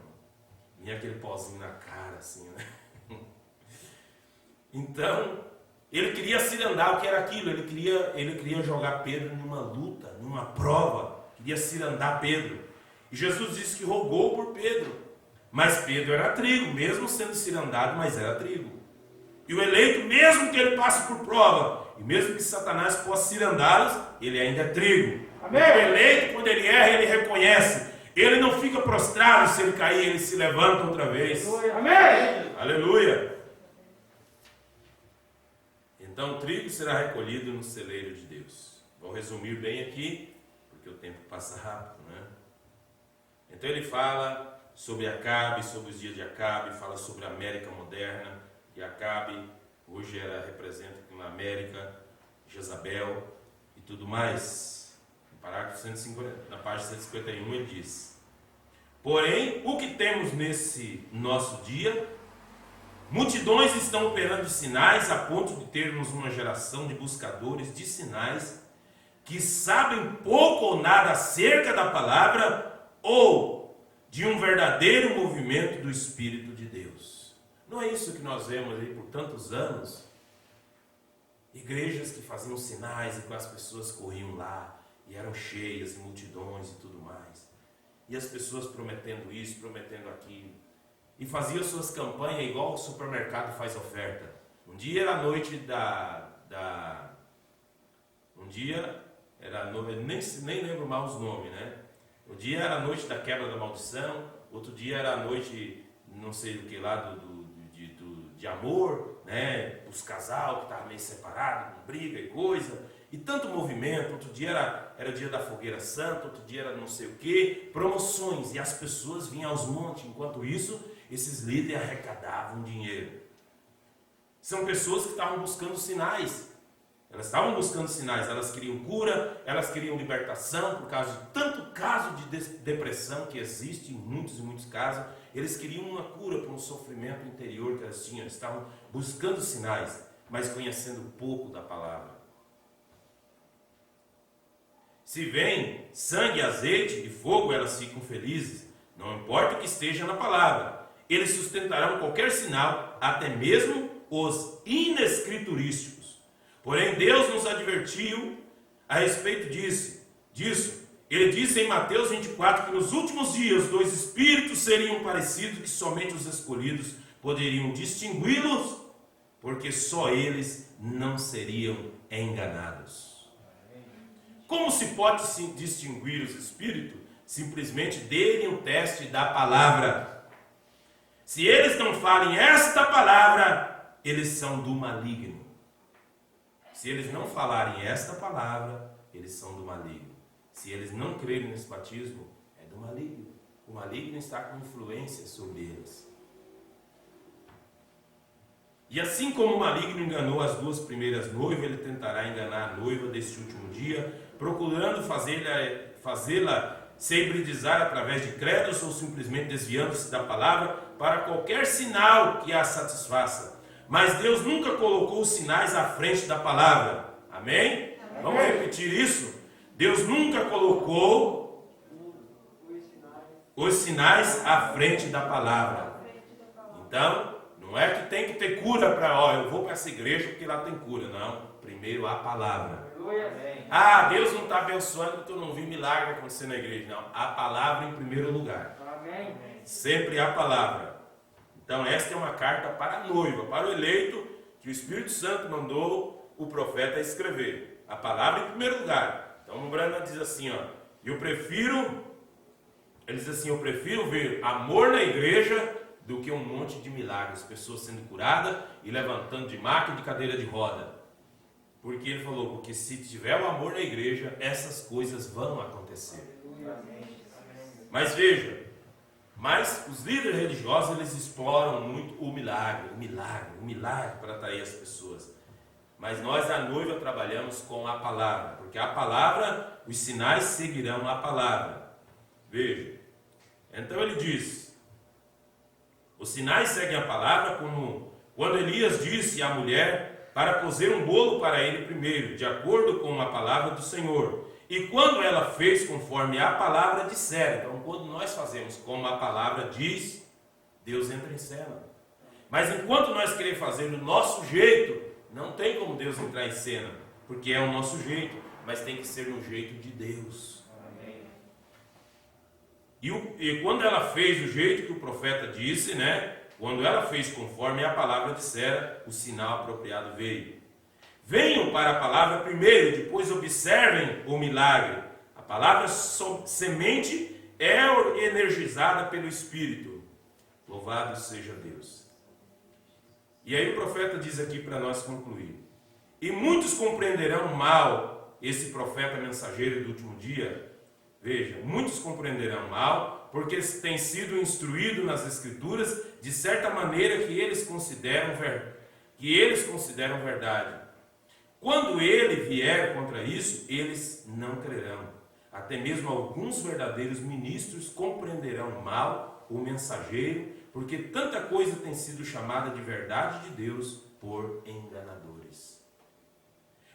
Vinha aquele pozinho na cara, assim, né? Então, ele queria cirandar. O que era aquilo? Ele queria jogar Pedro numa luta, numa prova. Queria cirandar Pedro. E Jesus disse que rogou por Pedro. Mas Pedro era trigo, mesmo sendo cirandado, mas era trigo. E o eleito, mesmo que ele passe por prova, e mesmo que Satanás possa cirandá-los, ele ainda é trigo. Amém. O eleito, quando ele erra, ele reconhece. Ele não fica prostrado. Se ele cair, ele se levanta outra vez. Amém. Aleluia. Então o trigo será recolhido no celeiro de Deus. Vou resumir bem aqui, porque o tempo passa rápido, né? Então ele fala sobre Acabe, sobre os dias de Acabe, fala sobre a América moderna, e Acabe hoje representa na América Jezabel e tudo mais. No parágrafo 150, na página 151 ele diz: porém, o que temos nesse nosso dia? Multidões estão operando sinais a ponto de termos uma geração de buscadores de sinais que sabem pouco ou nada acerca da palavra ou de um verdadeiro movimento do Espírito de Deus. Não é isso que nós vemos aí por tantos anos? Igrejas que faziam sinais e que as pessoas corriam lá e eram cheias, multidões e tudo mais. E as pessoas prometendo isso, prometendo aquilo. E fazia suas campanhas igual o supermercado faz oferta. Um dia era a noite nem lembro mal os nomes, né? Um dia era a noite da quebra da maldição, outro dia era a noite, não sei do que lá, de amor, né? Os casal que estavam meio separados, com briga e coisa, e tanto movimento. Outro dia era dia da fogueira santa, outro dia era não sei o que, promoções, e as pessoas vinham aos montes. Enquanto isso, esses líderes arrecadavam dinheiro. São pessoas que estavam buscando sinais. Elas estavam buscando sinais, elas queriam cura, elas queriam libertação, por causa de tanto caso de depressão que existe em muitos e muitos casos. Eles queriam uma cura para um sofrimento interior que elas tinham. Eles estavam buscando sinais, mas conhecendo pouco da palavra. Se vem sangue, azeite e fogo, elas ficam felizes. Não importa o que esteja na palavra. Eles sustentarão qualquer sinal, até mesmo os inescriturísticos. Porém, Deus nos advertiu a respeito disso. Ele disse em Mateus 24 que nos últimos dias 2 espíritos seriam parecidos, que somente os escolhidos poderiam distingui-los, porque só eles não seriam enganados. Como se pode distinguir os espíritos? Simplesmente dêem um teste da palavra. Se eles não falem esta palavra, eles são do maligno. Se eles não falarem esta palavra, eles são do maligno. Se eles não crerem nesse batismo, é do maligno. O maligno está com influência sobre eles. E assim como o maligno enganou as 2 primeiras noivas, ele tentará enganar a noiva deste último dia, procurando fazê-la se hibridizar através de credos ou simplesmente desviando-se da palavra para qualquer sinal que a satisfaça. Mas Deus nunca colocou os sinais à frente da palavra. Amém? Amém. Vamos repetir isso? Deus nunca colocou os sinais à frente da palavra. Então, não é que tem que ter cura para, eu vou para essa igreja porque lá tem cura. Não, primeiro a palavra. Ah, Deus não está abençoando porque eu não vi milagre acontecer na igreja. Não, a palavra em primeiro lugar. Sempre a palavra. Então, esta é uma carta para a noiva, para o eleito, que o Espírito Santo mandou o profeta escrever. A palavra em primeiro lugar. Então o Brana diz assim, eu prefiro ver amor na igreja do que um monte de milagres, pessoas sendo curadas e levantando de maca e de cadeira de roda. Porque ele falou, porque se tiver o amor na igreja, essas coisas vão acontecer. Mas veja, os líderes religiosos, eles exploram muito o milagre para atrair as pessoas. Mas nós, a noiva, trabalhamos com a palavra, porque a palavra, os sinais seguirão a palavra. Veja, então ele diz, os sinais seguem a palavra, como quando Elias disse à mulher para cozer um bolo para ele primeiro, de acordo com a palavra do Senhor. E quando ela fez conforme a palavra dissera. Então, quando nós fazemos como a palavra diz, Deus entra em cena. Mas enquanto nós queremos fazer do nosso jeito, não tem como Deus entrar em cena, porque é o nosso jeito, mas tem que ser no jeito de Deus. Amém. E quando ela fez do jeito que o profeta disse, quando ela fez conforme a palavra dissera, o sinal apropriado veio. Venham para a palavra primeiro, depois observem o milagre. A palavra semente é energizada pelo Espírito. Louvado seja Deus. E aí o profeta diz aqui para nós concluir. E muitos compreenderão mal esse profeta mensageiro do último dia. Veja, muitos compreenderão mal, porque têm sido instruídos nas Escrituras de certa maneira que eles consideram verdade. Quando ele vier contra isso, eles não crerão. Até mesmo alguns verdadeiros ministros compreenderão mal o mensageiro, porque tanta coisa tem sido chamada de verdade de Deus por enganadores.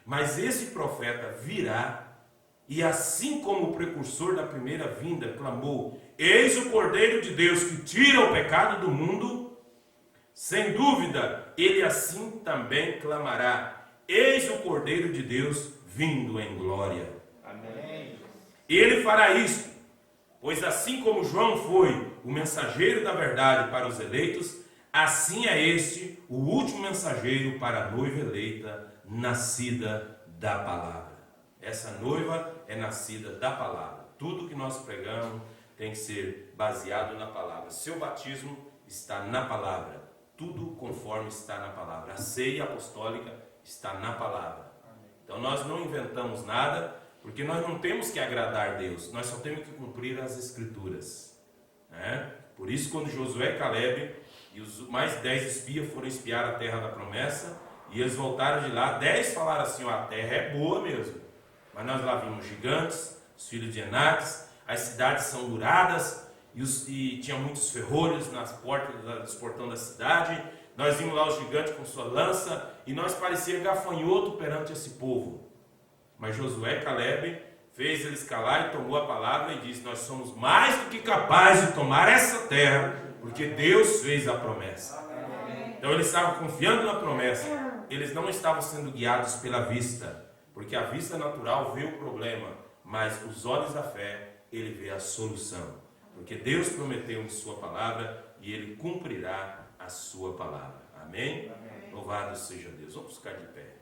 Mas esse profeta virá, e assim como o precursor da primeira vinda clamou, eis o Cordeiro de Deus que tira o pecado do mundo, sem dúvida, ele assim também clamará, eis o Cordeiro de Deus vindo em glória. Amém. Ele fará isto, pois assim como João foi o mensageiro da verdade para os eleitos, assim é este o último mensageiro para a noiva eleita, nascida da palavra. Essa noiva é nascida da palavra. Tudo que nós pregamos tem que ser baseado na palavra. Seu batismo está na palavra. Tudo conforme está na palavra. A ceia apostólica está na palavra. Então nós não inventamos nada, porque nós não temos que agradar a Deus. Nós só temos que cumprir as Escrituras. Por isso, quando Josué e Caleb e os mais 10 espias foram espiar a terra da promessa, e eles voltaram de lá, 10 falaram assim, a terra é boa mesmo, mas nós lá vimos gigantes, os filhos de Enaques, as cidades são duradas, e tinha muitos ferrolhos nas portas dos portões da cidade, nós vimos lá os gigantes com sua lança, e nós parecia gafanhoto perante esse povo. Mas Josué e Caleb fez eles calar e tomou a palavra e disse, nós somos mais do que capazes de tomar essa terra, porque Deus fez a promessa. Amém. Então eles estavam confiando na promessa. Eles não estavam sendo guiados pela vista, porque a vista natural vê o problema, mas os olhos da fé, ele vê a solução. Porque Deus prometeu em sua palavra e ele cumprirá a sua palavra. Amém? Louvado seja Deus. Vamos ficar de pé.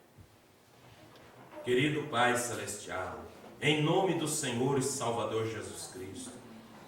Querido Pai Celestial, em nome do Senhor e Salvador Jesus Cristo,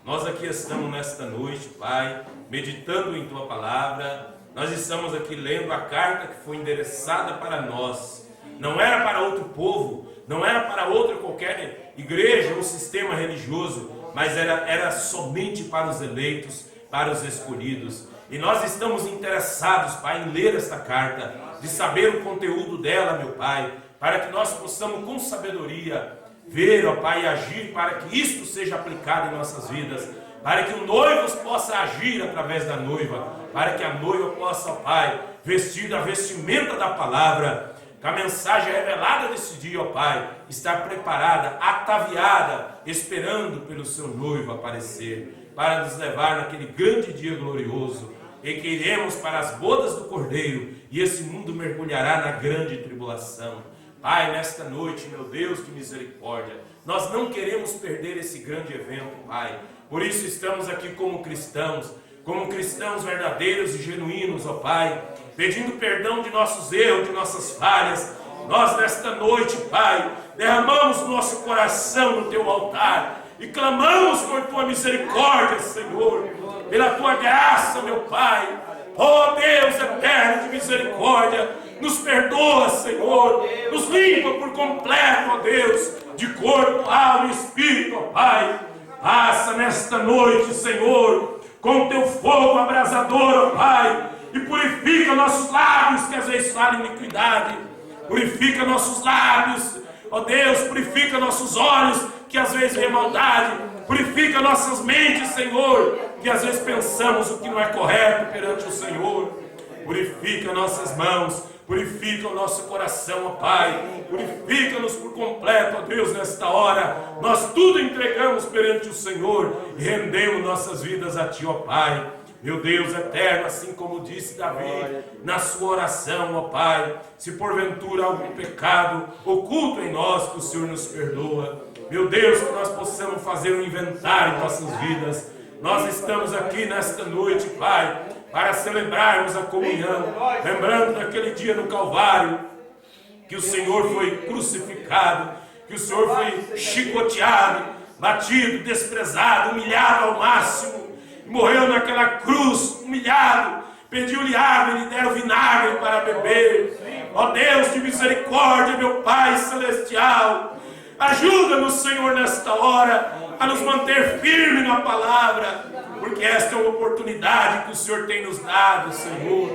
nós aqui estamos nesta noite, Pai, meditando em Tua palavra. Nós estamos aqui lendo a carta que foi endereçada para nós. Não era para outro povo, não era para outra qualquer igreja ou sistema religioso, mas era somente para os eleitos, para os escolhidos. E nós estamos interessados, Pai, em ler esta carta, de saber o conteúdo dela, meu Pai, para que nós possamos com sabedoria ver, ó Pai, e agir para que isto seja aplicado em nossas vidas, para que o noivo possa agir através da noiva, para que a noiva possa, ó Pai, vestir a vestimenta da palavra, que a mensagem revelada desse dia, ó Pai, estar preparada, ataviada, esperando pelo seu noivo aparecer, para nos levar naquele grande dia glorioso, em que iremos para as bodas do Cordeiro, e esse mundo mergulhará na grande tribulação. Pai, nesta noite, meu Deus de misericórdia, nós não queremos perder esse grande evento, Pai. Por isso estamos aqui como cristãos verdadeiros e genuínos, ó Pai, pedindo perdão de nossos erros, de nossas falhas. Nós nesta noite, Pai, derramamos o nosso coração no Teu altar e clamamos por Tua misericórdia, Senhor, pela Tua graça, meu Pai. Ó Deus eterno de misericórdia, nos perdoa, Senhor, nos limpa por completo, ó Deus, de corpo, alma e espírito, ó Pai. Passa nesta noite, Senhor, com Teu fogo abrasador, ó Pai, e purifica nossos lábios que às vezes falam iniquidade, purifica nossos lábios, ó Deus, purifica nossos olhos que às vezes vê maldade, purifica nossas mentes, Senhor, que às vezes pensamos o que não é correto perante o Senhor, purifica nossas mãos, purifica o nosso coração, ó Pai, purifica-nos por completo, ó Deus, nesta hora. Nós tudo entregamos perante o Senhor e rendemos nossas vidas a Ti, ó Pai. Meu Deus eterno, assim como disse Davi na sua oração, ó Pai, se porventura há algum pecado oculto em nós, que o Senhor nos perdoa. Meu Deus, que nós possamos fazer um inventário em nossas vidas. Nós estamos aqui nesta noite, Pai, para celebrarmos a comunhão, lembrando daquele dia no Calvário, que o Senhor foi crucificado, que o Senhor foi chicoteado, batido, desprezado, humilhado ao máximo, morreu naquela cruz, humilhado, pediu-lhe água e lhe deram vinagre para beber. Ó Deus de misericórdia, meu Pai celestial, ajuda-nos, Senhor, nesta hora, a nos manter firme na palavra, porque esta é uma oportunidade que o Senhor tem nos dado, Senhor,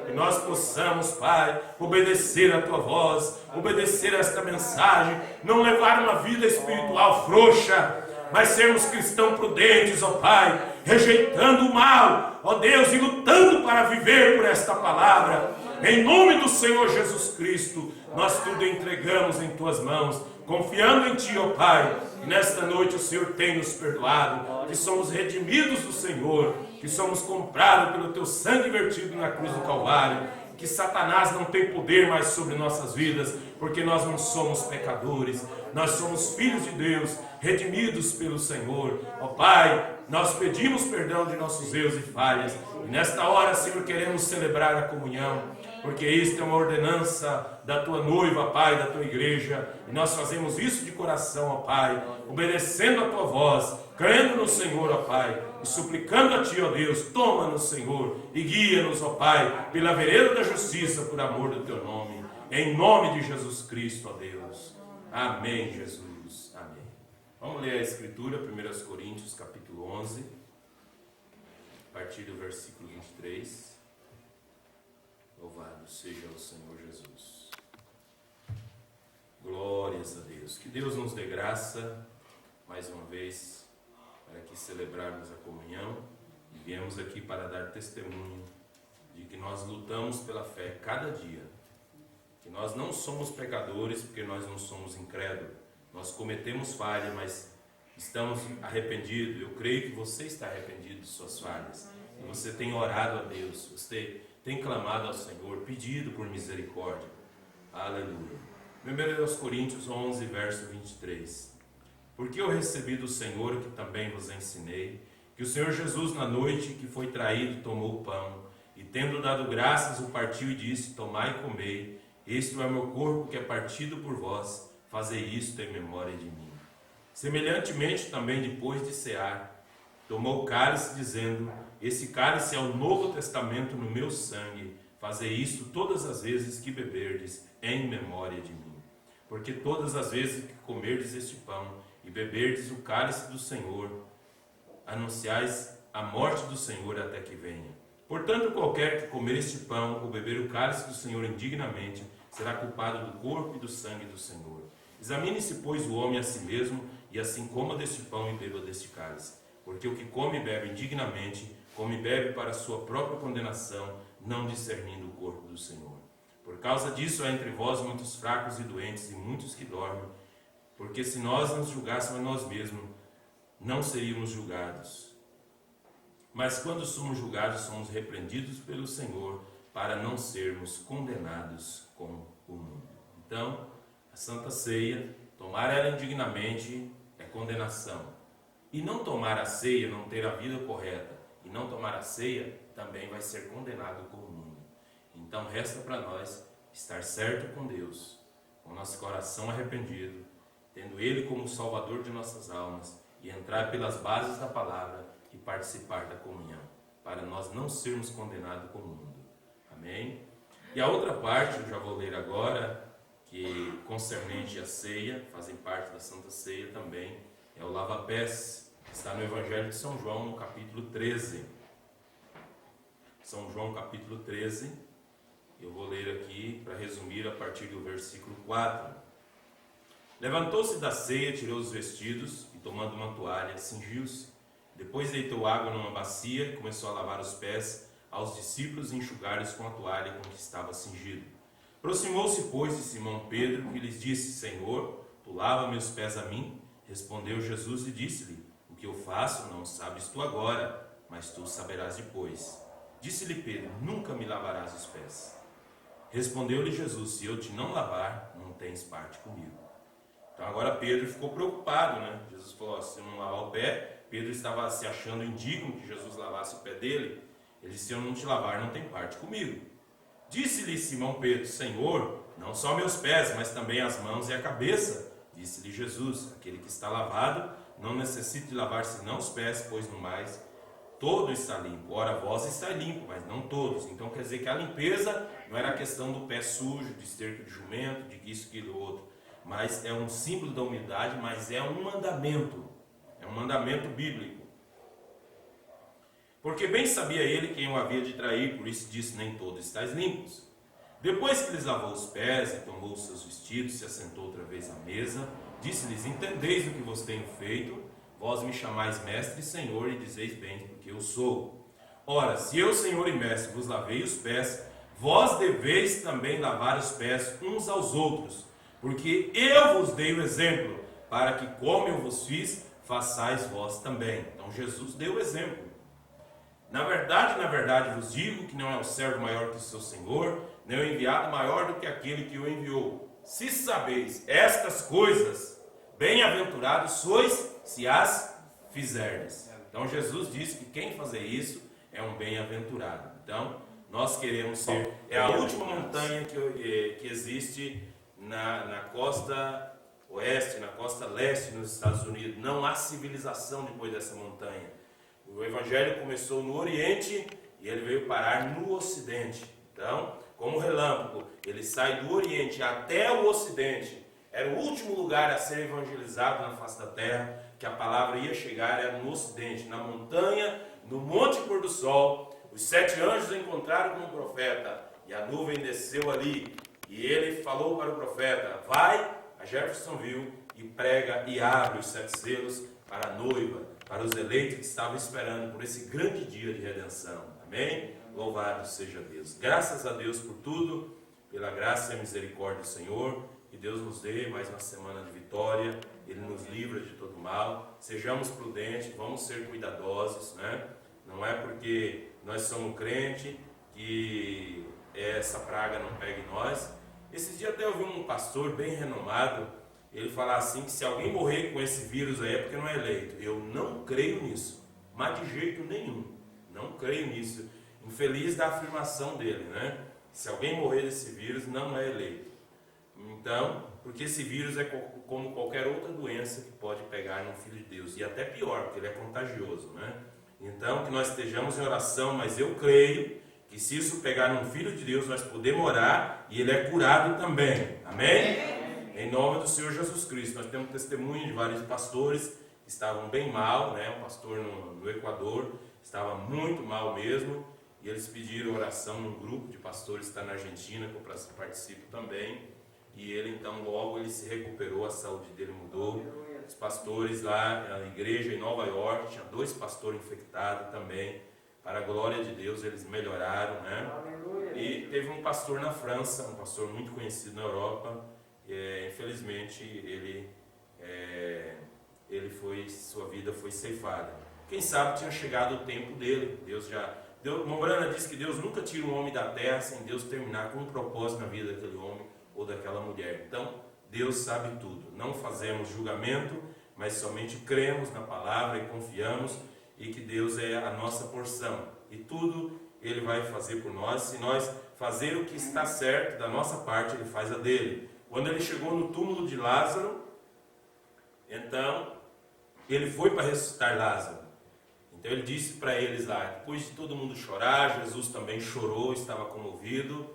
que nós possamos, Pai, obedecer a Tua voz, obedecer a esta mensagem, não levar uma vida espiritual frouxa, mas sermos cristãos prudentes, ó Pai, rejeitando o mal, ó Deus, e lutando para viver por esta palavra. Em nome do Senhor Jesus Cristo, nós tudo entregamos em Tuas mãos, confiando em Ti, ó Pai, que nesta noite o Senhor tem nos perdoado, que somos redimidos do Senhor, que somos comprados pelo Teu sangue vertido na cruz do Calvário, que Satanás não tem poder mais sobre nossas vidas, porque nós não somos pecadores, nós somos filhos de Deus, redimidos pelo Senhor. Ó Pai, nós pedimos perdão de nossos erros e falhas, e nesta hora, Senhor, queremos celebrar a comunhão, porque isto é uma ordenança da Tua noiva, Pai, da Tua igreja, e nós fazemos isso de coração, ó Pai, obedecendo a Tua voz, crendo no Senhor, ó Pai, e suplicando a Ti, ó Deus, toma-nos, Senhor, e guia-nos, ó Pai, pela vereda da justiça, por amor do Teu nome, em nome de Jesus Cristo, ó Deus. Amém, Jesus. Amém. Vamos ler a Escritura, 1 Coríntios, capítulo 11, a partir do versículo 23. Louvado seja o Senhor Jesus. Glórias a Deus. Que Deus nos dê graça, mais uma vez, para que celebrarmos a comunhão. E viemos aqui para dar testemunho de que nós lutamos pela fé cada dia. Que nós não somos pecadores porque nós não somos incrédulos. Nós cometemos falha, mas estamos arrependidos. Eu creio que você está arrependido de suas falhas. E você tem orado a Deus. Você tem clamado ao Senhor, pedido por misericórdia. Aleluia. 1 Coríntios 11, verso 23. Porque eu recebi do Senhor, que também vos ensinei, que o Senhor Jesus, na noite que foi traído, tomou o pão, e tendo dado graças, o partiu e disse: tomai e comei, este é o meu corpo que é partido por vós, fazei isto em memória de mim. Semelhantemente também, depois de cear, tomou o cálice, dizendo: esse cálice é o novo testamento no meu sangue, fazei isto todas as vezes que beberdes, em memória de mim. Porque todas as vezes que comerdes este pão e beberdes o cálice do Senhor, anunciais a morte do Senhor até que venha. Portanto, qualquer que comer este pão ou beber o cálice do Senhor indignamente, será culpado do corpo e do sangue do Senhor. Examine-se, pois, o homem a si mesmo, e assim coma deste pão e beba deste cálice. Porque o que come e bebe indignamente, come e bebe para a sua própria condenação, não discernindo o corpo do Senhor. Por causa disso há entre vós muitos fracos e doentes, e muitos que dormem, porque se nós nos julgássemos a nós mesmos, não seríamos julgados. Mas quando somos julgados, somos repreendidos pelo Senhor, para não sermos condenados com o mundo. Então, a Santa Ceia, tomar ela indignamente é condenação. E não tomar a ceia, não ter a vida correta, e não tomar a ceia, também vai ser condenado com o mundo. Então, resta para nós estar certo com Deus, com nosso coração arrependido, tendo Ele como Salvador de nossas almas, e entrar pelas bases da palavra e participar da comunhão, para nós não sermos condenados com o mundo. Amém? E a outra parte, eu já vou ler agora, que concernente à ceia, fazem parte da Santa Ceia também, é o lava-pés, que está no Evangelho de São João, no capítulo 13. São João, capítulo 13, eu vou ler aqui para resumir a partir do versículo 4. Levantou-se da ceia, tirou os vestidos e, tomando uma toalha, cingiu-se. Depois deitou água numa bacia e começou a lavar os pés aos discípulos e enxugar-lhes com a toalha com que estava cingido. Aproximou-se, pois, de Simão Pedro, que lhes disse: Senhor, tu lava meus pés a mim? Respondeu Jesus e disse-lhe: O que eu faço não sabes tu agora, mas tu saberás depois. Disse-lhe Pedro: Nunca me lavarás os pés. Respondeu-lhe Jesus: Se eu te não lavar, não tens parte comigo. Então agora Pedro ficou preocupado, né? Jesus falou: se eu não lavar o pé, Pedro estava se achando indigno que Jesus lavasse o pé dele. Ele disse: se eu não te lavar, não tem parte comigo. Disse-lhe Simão Pedro: Senhor, não só meus pés, mas também as mãos e a cabeça. Disse-lhe Jesus: aquele que está lavado não necessita de lavar senão os pés, pois no mais todo está limpo. Ora, vós estáis limpo, mas não todos. Então quer dizer que a limpeza não era a questão do pé sujo, de esterco de jumento, de isso, aquilo, outro. Mas é um símbolo da humildade, mas é um mandamento bíblico. Porque bem sabia ele quem o havia de trair, por isso disse: nem todos estáis limpos. Depois que lhes lavou os pés e tomou os seus vestidos, se assentou outra vez à mesa, disse-lhes: entendeis o que vos tenho feito? Vós me chamais mestre e senhor, e dizeis bem, porque eu sou. Ora, se eu, senhor e mestre, vos lavei os pés, vós deveis também lavar os pés uns aos outros, porque eu vos dei o exemplo, para que, como eu vos fiz, façais vós também. Então Jesus deu o exemplo. Na verdade vos digo que não é o servo maior que o seu senhor, nem o enviado maior do que aquele que o enviou. Se sabeis estas coisas, bem-aventurados sois se as fizerdes. Então Jesus disse que quem fazer isso é um bem-aventurado. Então nós queremos ser, é a última montanha que existe na costa oeste, na costa leste nos Estados Unidos. Não há civilização depois dessa montanha. O Evangelho começou no Oriente e ele veio parar no Ocidente. Então, como relâmpago, ele sai do Oriente até o Ocidente. Era o último lugar a ser evangelizado na face da terra, que a palavra ia chegar, era no Ocidente, na montanha, no Monte Pôr do Sol. Os 7 anjos encontraram com o profeta e a nuvem desceu ali. E ele falou para o profeta: vai a Jeffersonville e prega e abre os 7 selos para a noiva, para os eleitos que estavam esperando por esse grande dia de redenção. Amém? Louvado seja Deus. Graças a Deus por tudo, pela graça e a misericórdia do Senhor. Que Deus nos dê mais uma semana de vitória. Ele nos livra de todo mal. Sejamos prudentes, vamos ser cuidadosos, né? Não é porque nós somos crentes que essa praga não pegue em nós. Esses dias até eu vi um pastor bem renomado, ele falar assim, que se alguém morrer com esse vírus aí é porque não é eleito. Eu não creio nisso, mas de jeito nenhum, não creio nisso. Infeliz da afirmação dele, né? Se alguém morrer desse vírus, não é eleito. Então, porque esse vírus é como qualquer outra doença que pode pegar num filho de Deus, e até pior, porque ele é contagioso, né? Então, que nós estejamos em oração, mas eu creio que se isso pegar num filho de Deus, nós podemos orar e ele é curado também. Amém? Em nome do Senhor Jesus Cristo. Nós temos testemunho de vários pastores que estavam bem mal, né? Um pastor no Equador estava muito mal mesmo, e eles pediram oração num grupo de pastores que está na Argentina, que eu participo também, e ele então logo ele se recuperou, a saúde dele mudou. Os pastores lá na igreja em Nova York, tinha 2 pastores infectados também, para a glória de Deus eles melhoraram, né? E teve um pastor na França, um pastor muito conhecido na Europa, infelizmente sua vida foi ceifada. Quem sabe tinha chegado o tempo dele. Mombrana diz que Deus nunca tira um homem da terra sem Deus terminar com um propósito na vida daquele homem ou daquela mulher. Então, Deus sabe tudo. Não fazemos julgamento, mas somente cremos na palavra e confiamos, e que Deus é a nossa porção. E tudo Ele vai fazer por nós. Se nós fazer o que está certo da nossa parte, Ele faz a dele. Quando Ele chegou no túmulo de Lázaro, então, Ele foi para ressuscitar Lázaro. Então Ele disse para eles lá, depois de todo mundo chorar, Jesus também chorou, estava comovido.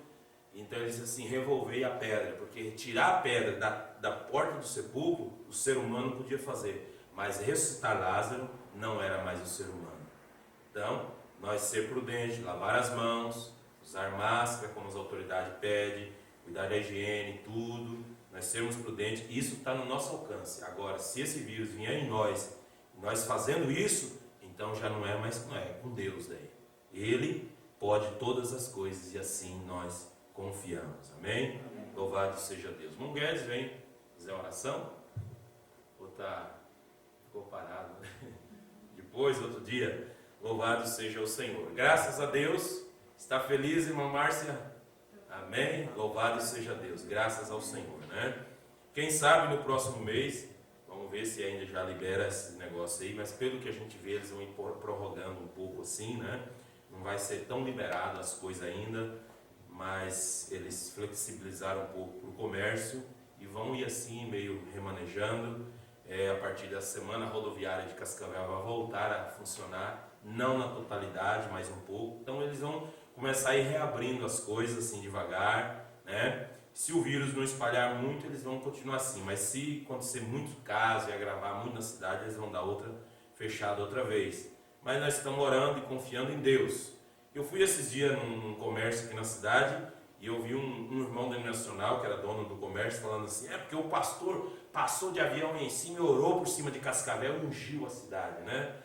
Então Ele disse assim, revolvei a pedra, porque tirar a pedra da porta do sepulcro, o ser humano podia fazer, mas ressuscitar Lázaro não era mais o ser humano. Então, nós ser prudentes, lavar as mãos, usar máscara, como as autoridades pedem, cuidar da higiene, tudo, nós sermos prudentes, isso está no nosso alcance. Agora, se esse vírus vier em nós fazendo isso, então já não é mais com Deus daí. Ele pode todas as coisas e assim nós confiamos. Amém? Louvado seja Deus. Irmão Guedes, vem fazer uma oração? Ou ficou parado? Depois, outro dia, louvado seja o Senhor. Graças a Deus. Está feliz, irmã Márcia? Amém? Louvado seja Deus. Graças ao Senhor, né? Quem sabe no próximo mês, vamos ver se ainda já libera esse negócio aí, mas pelo que a gente vê, eles vão ir prorrogando um pouco assim, né? Não vai ser tão liberado as coisas ainda, mas eles flexibilizaram um pouco para o comércio e vão ir assim, meio remanejando. A partir da semana, a rodoviária de Cascavel vai voltar a funcionar, não na totalidade, mas um pouco. Então eles vão começar a ir reabrindo as coisas assim devagar, né? Se o vírus não espalhar muito, eles vão continuar assim, mas se acontecer muito caso e agravar muito na cidade, eles vão dar outra fechada outra vez. Mas nós estamos orando e confiando em Deus. Eu fui esses dias num comércio aqui na cidade e eu vi um irmão denominacional, que era dono do comércio, falando assim, porque o pastor passou de avião em cima e orou por cima de Cascavel e ungiu a cidade, né?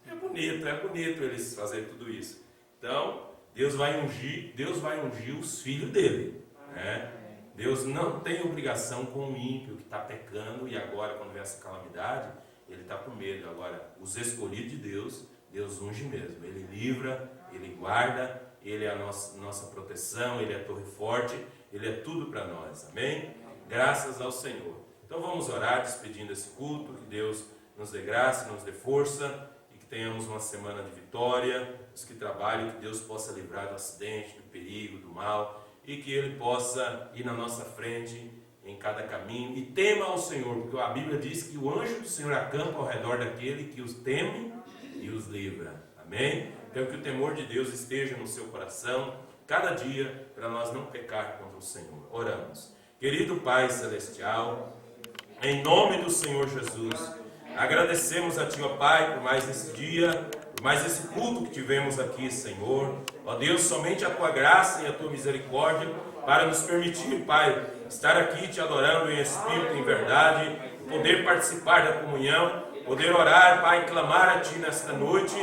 É bonito eles fazerem tudo isso. Então, Deus vai ungir os filhos dele, né? Deus não tem obrigação com o ímpio que está pecando e agora, quando vem essa calamidade, ele está com medo. Agora, os escolhidos de Deus, Deus unge mesmo. Ele livra, Ele guarda, Ele é a nossa proteção, Ele é a torre forte, Ele é tudo para nós. Amém? Graças ao Senhor. Então vamos orar, despedindo esse culto, que Deus nos dê graça, nos dê força e que tenhamos uma semana de vitória. Os que trabalham, que Deus possa livrar do acidente, do perigo, do mal, e que Ele possa ir na nossa frente em cada caminho, e tema ao Senhor, porque a Bíblia diz que o anjo do Senhor acampa ao redor daquele que os teme e os livra. Amém? Então que o temor de Deus esteja no seu coração, cada dia, para nós não pecar contra o Senhor. Oramos. Querido Pai Celestial, em nome do Senhor Jesus, agradecemos a Ti, ó Pai, por mais esse dia, por mais esse culto que tivemos aqui, Senhor. Ó Deus, somente a Tua graça e a Tua misericórdia para nos permitir, Pai, estar aqui Te adorando em espírito e em verdade, poder participar da comunhão, poder orar, Pai, clamar a Ti nesta noite.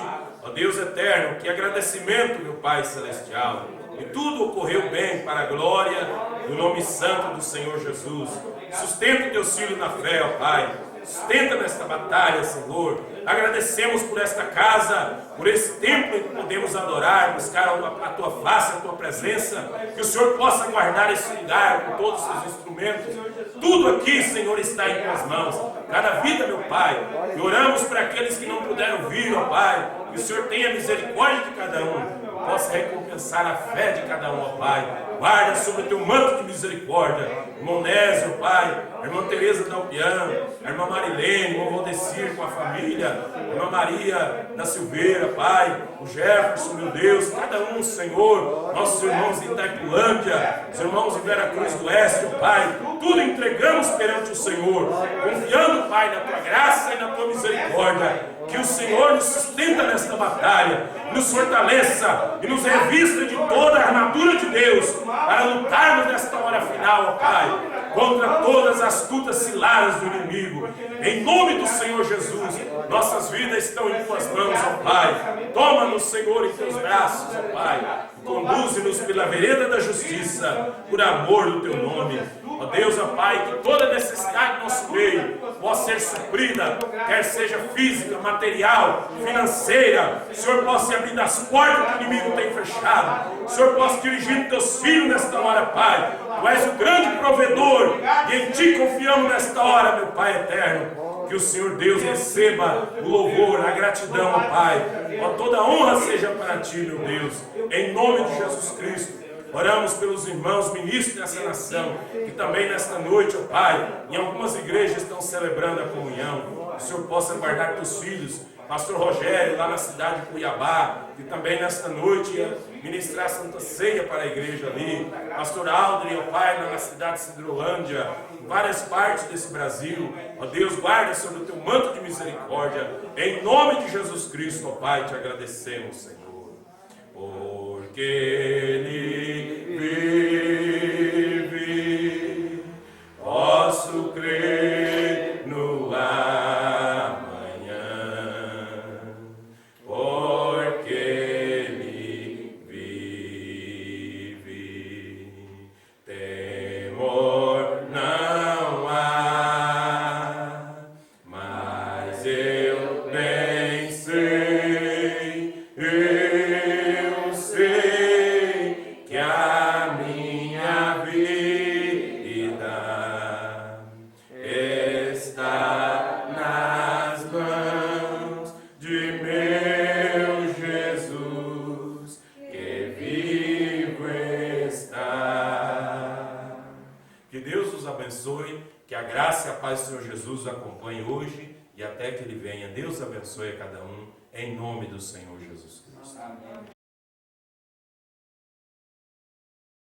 Ó Deus eterno, que agradecimento, meu Pai Celestial. E tudo ocorreu bem para a glória do nome santo do Senhor Jesus. Sustenta o Teus filhos na fé, ó Pai. Sustenta nesta batalha, Senhor. Agradecemos por esta casa, por esse tempo em que podemos adorar, buscar a Tua face, a Tua presença. Que o Senhor possa guardar esse lugar com todos os seus instrumentos. Tudo aqui, Senhor, está em Tuas mãos. Cada vida, meu Pai. E oramos para aqueles que não puderam vir, ó Pai. Que o Senhor tenha misericórdia de cada um. Possa recompensar a fé de cada um, ó Pai. Guarda sobre o Teu manto de misericórdia. Irmão Nésio, Pai. A irmã Tereza Dalpian. A irmã Marilene, o irmão Valdecir com a família. A irmã Maria da Silveira, Pai. O Jefferson, meu Deus. Cada um, Senhor. Nossos irmãos de Itaipulândia. Os irmãos de Vera Cruz do Oeste, ó Pai. Tudo entregamos perante o Senhor. Confiando, Pai, na Tua graça e na Tua misericórdia. Que o Senhor nos sustenta nesta batalha, nos fortaleça e nos revista de toda a armadura de Deus para lutarmos nesta hora final, ó Pai, contra todas as astutas ciladas do inimigo. Em nome do Senhor Jesus, nossas vidas estão em Tuas mãos, ó Pai. Toma-nos, Senhor, em Teus braços, ó Pai. Conduze-nos pela vereda da justiça, por amor do Teu nome. Ó Deus, ó Pai, que toda necessidade do nosso meio possa ser suprida, quer seja física, material, financeira. O Senhor possa abrir as portas que o inimigo tem fechado. O Senhor possa dirigir os Teus filhos nesta hora, Pai. Tu és o grande provedor e em Ti confiamos nesta hora, meu Pai eterno. Que o Senhor Deus receba o louvor, a gratidão, ó Pai. Ó, toda honra seja para Ti, meu Deus. Em nome de Jesus Cristo. Oramos pelos irmãos ministros dessa nação, que também nesta noite, ó Pai, em algumas igrejas estão celebrando a comunhão. O Senhor possa guardar Teus filhos. Pastor Rogério, lá na cidade de Cuiabá, que também nesta noite ia ministrar a Santa Ceia para a igreja ali. Pastor Aldri, ó Pai, lá na cidade de Cidrolândia, em várias partes desse Brasil. Ó Deus, guarda sobre o Teu manto de misericórdia. Em nome de Jesus Cristo, ó Pai, Te agradecemos, Senhor. Porque Ele vive, posso crer no amanhã, porque Ele vive, temor não há, mas eu bem sei, eu sei que a minha vida está nas mãos de meu Jesus, que vivo está. Que Deus os abençoe, que a graça e a paz do Senhor Jesus os acompanhe hoje e até que Ele venha. Deus abençoe a cada um, em nome do Senhor Jesus Cristo.